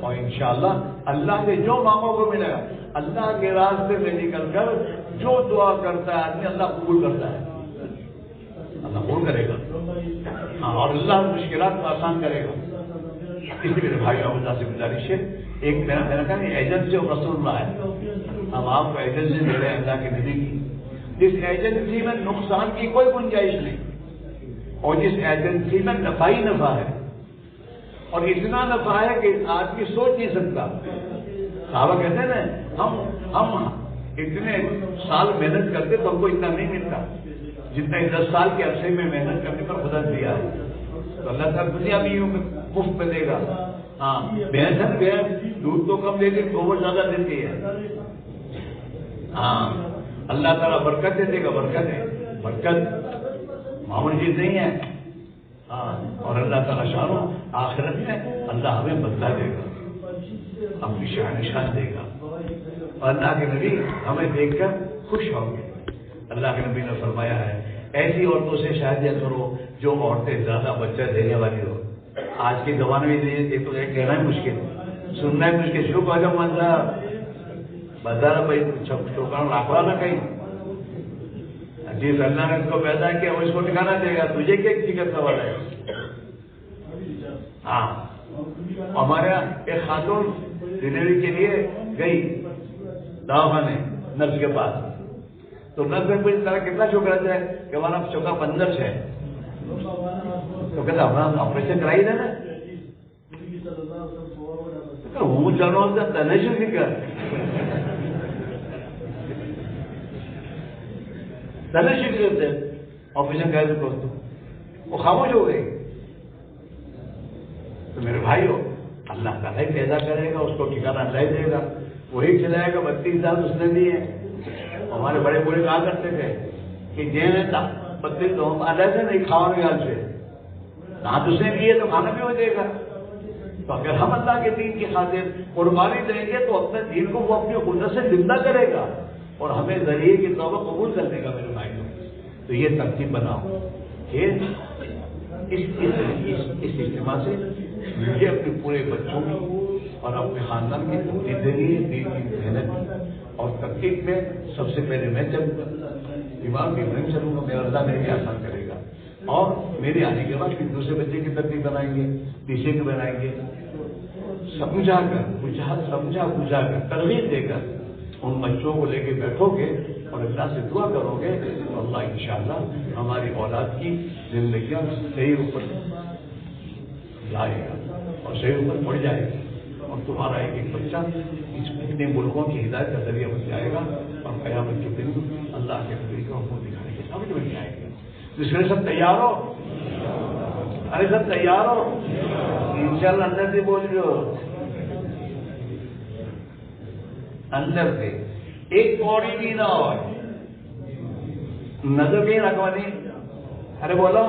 اور انشاءاللہ اللہ سے جو مانگو وہ ملے گا. اللہ کے راستے میں نکل کر جو دعا کرتا ہے آدمی اللہ قبول کرتا ہے, اللہ قبول کرے گا. ہاں, اور اللہ مشکلات کو آسان کرے گا. اس لیے میرے بھائی اللہ سے گزارش ہے, ایک میرا کہا ایجنسی اور رسول اللہ ہے. ہم آپ کو ایجنسی دے رہے ہیں اللہ کے نبی کی, جس ایجنسی میں نقصان کی کوئی گنجائش نہیں, اور جس ایجنسی میں نفع ہی نفع ہے, اور اتنا نفع ہے کہ آدمی سوچ نہیں سکتا. صحابہ کہتے ہیں نا ہم اتنے سال محنت کرتے تو ہم کو اتنا نہیں ملتا جتنا 10 سال کے عرصے میں محنت کرنے پر خدا دیا ہے. تو اللہ تعالیٰ دنیا بھی مفت میں دے گا. ہاں, بھینس دودھ تو کم دیتی گوبر زیادہ دیتی ہے. ہاں, اللہ تعالیٰ برکت دے گا. برکت ہے, برکت معمولی چیز نہیں ہے. ہاں, اور اللہ تعالیٰ شانو آخرت میں اللہ ہمیں بدلا دے گا, اپنی شان نشان دے گا. اور اللہ کے نبی ہمیں دیکھ کر خوش ہوں گے. اللہ کے نبی نے فرمایا ہے ایسی عورتوں سے شادیاں کرو جو عورتیں زیادہ بچہ دینے والی ہو. آج کے زمانے میں یہ تو کہنا ہے مشکل, سننا ہے مشکل. شو کو جب بدلا بھائی چھوکرا راکھوا نہ کہیں, جس اللہ نے اس کو پیدا کیا وہ اس کو ٹھکانا دے گا. تجھے کیا فکر سوال ہے. ہاں, ہمارے یہاں ایک خاتون ڈلیوری کے لیے گئی دواخانے نرس کے پاس, تو نرس نے پوچھ طرح کتنا چھوکرا ہے کہ ہمارا چھوکرا 15 ہے. تو کہتا ہمارا آپریشن کرائی دے نا. ہوں جانو تنشی فکر تنشی فکر آپریشن کرائی دے تو وہ خاموش ہو گئی. تو میرے بھائیو اللہ تعالیٰ ہی پیدا کرے گا, اس کو ٹھکانا اللہ ہی دے گا, وہی کھلائے گا. 32 سال اس نے دیے. ہمارے بڑے بوڑھے کہا کرتے تھے کہ جی نے 32 تو ہم اللہ سے نہیں کھاؤ گے حال سے ہاتھ اس نے دیے تو کھانا بھی ہو جائے گا. تو اگر ہم اللہ کے دین کی خاطر قربانی دیں گے تو اپنے دین کو وہ اپنی قدرت سے زندہ کرے گا اور ہمیں ذریعے کی توبہ قبول کر لے گا. میرے بھائیوں, تو یہ ترتیب بناؤ کہ اس اجتماع سے مجھے اپنے پورے بچوں کی اور اپنے خاندان کی ترتیب دینی ہے, دین کی محنت اور ترتیب میں سب سے پہلے میں چلوں گا, امام بھی میں چلوں گا. میرا اللہ میرے آسان کرے گا, اور میرے آنے کے بعد پھر دوسرے بچے کی ترتیب بنائیں گے, تیسرے کی بنائیں گے. سمجھا کر ترغیب دے کر ان بچوں کو لے کے بیٹھو گے اور اللہ سے دعا کرو گے تو اللہ انشاءاللہ ہماری اولاد کی زندگیاں صحیح اوپر لائے گا اور صحیح اوپر پڑ جائے گی, اور تمہارا ایک بچہ اتنے ملکوں کی ہدایت کا ذریعہ بن جائے گا, اور قیامت کے دن اللہ کے نبی کو حکم دکھانے کے سمجھ میں جائے گا. دوسرے سب تیار ہو, ارے سب تیار ہو انشاءاللہ. اندر سے بول رہے ہو, اندر سے ایک پوڑی بھی نہ ہو, نظر کہیں رکھوانی. ارے بولو,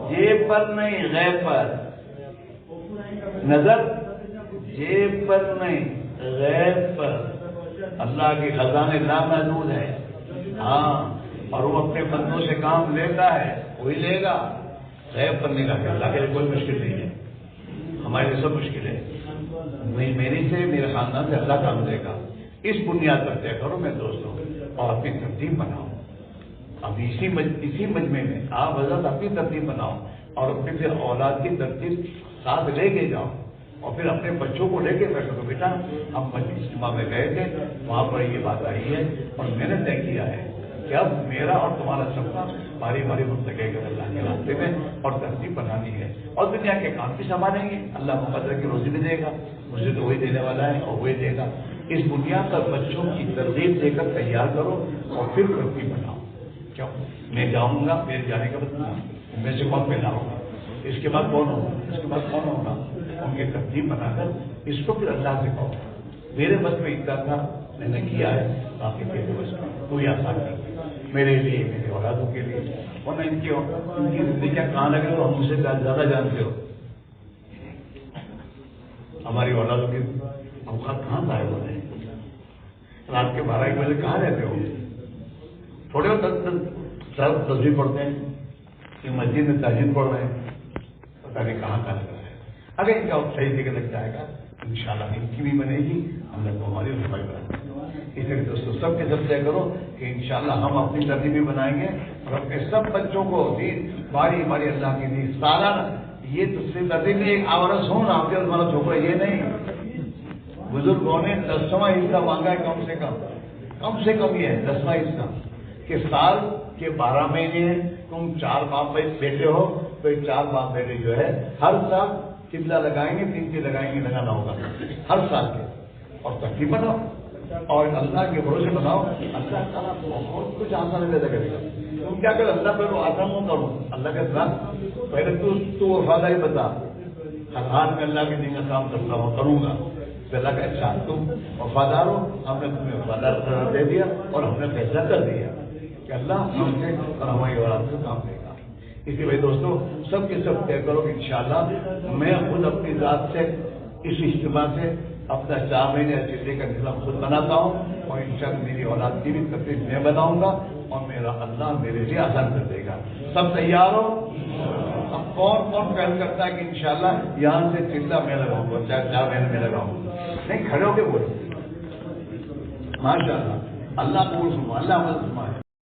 جیب پر نہیں غیب پر نظر, جیب پر نہیں غیب پر. اللہ کے خزانے لامحدود ہے. ہاں, اور وہ اپنے بندوں سے کام لیتا ہے, وہی لے گا. غیب پر نہیں رکھے. اللہ کے لیے کوئی مشکل نہیں ہے, ہمارے لیے سب مشکل ہے. میری سے میرے خاندان سے اللہ کام دے گا. اس بنیاد پر طے کرو میرے دوستوں, اور اپنی ترتیب بناؤ. اب اسی مجمع میں آپ حضرت اپنی ترتیب بناؤ اور اپنے پھر اولاد کی ترتیب ساتھ لے کے جاؤ, اور پھر اپنے بچوں کو لے کے بیٹھو. تو بیٹا ہم اجتماع میں گئے تھے, وہاں پر یہ بات آئی ہے اور میں نے طے کیا ہے کہ اب میرا اور تمہارا سب کا باری باری منتقل کر اللہ کے راستے میں اور ترتیب بنانی ہے, اور دنیا کے کام بھی سنبھالیں گے. اللہ مقدر کی روزی بھی دے گا, مجھے تو وہی دینے والا ہے اور وہی دے گا. اس بنیاد پر بچوں کی ترغیب دے کر تیار کرو اور پھر ترتیب بناؤ. کیوں میں جاؤں گا, میرے جانے کا بعد میں سے کون پہلا ہوگا, اس کے بعد کون ہوگا, اس کے بعد کون ہوگا, ان کی ترتیب بنا کر اس کو پھر اللہ سے کہو میرے بس میں اتنا تھا میں نے کیا ہے, باقی میرے بس میں کوئی آسان نہیں میرے لیے, میرے اولادوں کے لیے. ورنہ ان کی زندگیاں کہاں لگے ہو, ہم مجھ سے زیادہ جانتے ہو. ہماری اولادوں کے اوقات کہاں ضائع ہو رہے ہیں, رات کے 12-1 بجے کہاں رہتے ہو. تھوڑے سر تصویر پڑھتے ہیں کہ مسجد میں تہجد پڑھ رہے ہیں, پتہ نہیں کہاں لگ رہا ہے. اگر ان کا صحیح فکر لگ جائے گا انشاءاللہ ان کی بھی بنے گی، ہم نے تو ہماری رفائی بنائے. اس لیے دوستوں سب کے سب طے کرو کہ انشاءاللہ ہم اپنی ترتیبیں بنائیں گے اور اپنے سب بچوں کو باری باری اللہ کی دی سالانہ یہ تو صرف ترتیب میں ایک آورس ہوں نا آپ کے ہمارا چھوکرا یہ نہیں. بزرگوں نے 10واں حصہ مانگا ہے کم سے کم یہ ہے 10واں حصہ کہ سال کے 12 مہینے ہیں، تم 4 باپ بیٹے ہو تو یہ 4 باپ بیٹے جو ہے ہر سال قبلہ لگائیں گے، 3 لگائیں گے، لگانا ہوگا ہر سال کے. اور ترتیب بناؤ اور اللہ کے بھروسے بناؤ، اللہ تعالیٰ بہت کچھ آسان پیدا کرے گا. تم کیا کرو اللہ پہ آسان ہوں کروں اللہ کے ساتھ پہلے تو وفاداری بتا، ہر حال میں اللہ کے دین کا کام کرتا ہوں کروں گا. اللہ کا اچھا تم وفادار ہو، ہم نے تمہیں وفادار قرار دے دیا اور ہم نے فیصلہ کر دیا کہ اللہ ہم سے اور ہماری اولاد سے کام لے گا. اسی وجہ دوستوں سب کے سب طے کرو کہ انشاءاللہ میں خود اپنی ذات سے اس اجتماع سے اپنا 4 مہینے چلے کا نظام خود بناتا ہوں اور انشاءاللہ میری اولاد کی بھی ترتیب میں بناؤں گا اور میرا اللہ میرے لیے آسان کر دے گا. سب تیار ہو؟ اب کون پہل کرتا ہے کہ انشاءاللہ یہاں سے چلہ میں لگاؤں گا، 4 مہینے میں لگاؤں گا؟ نہیں، کھڑے ہو کے بولو ماشاء اللہ. اللہ قبول فرمائے، اللہ عمل فرمائے.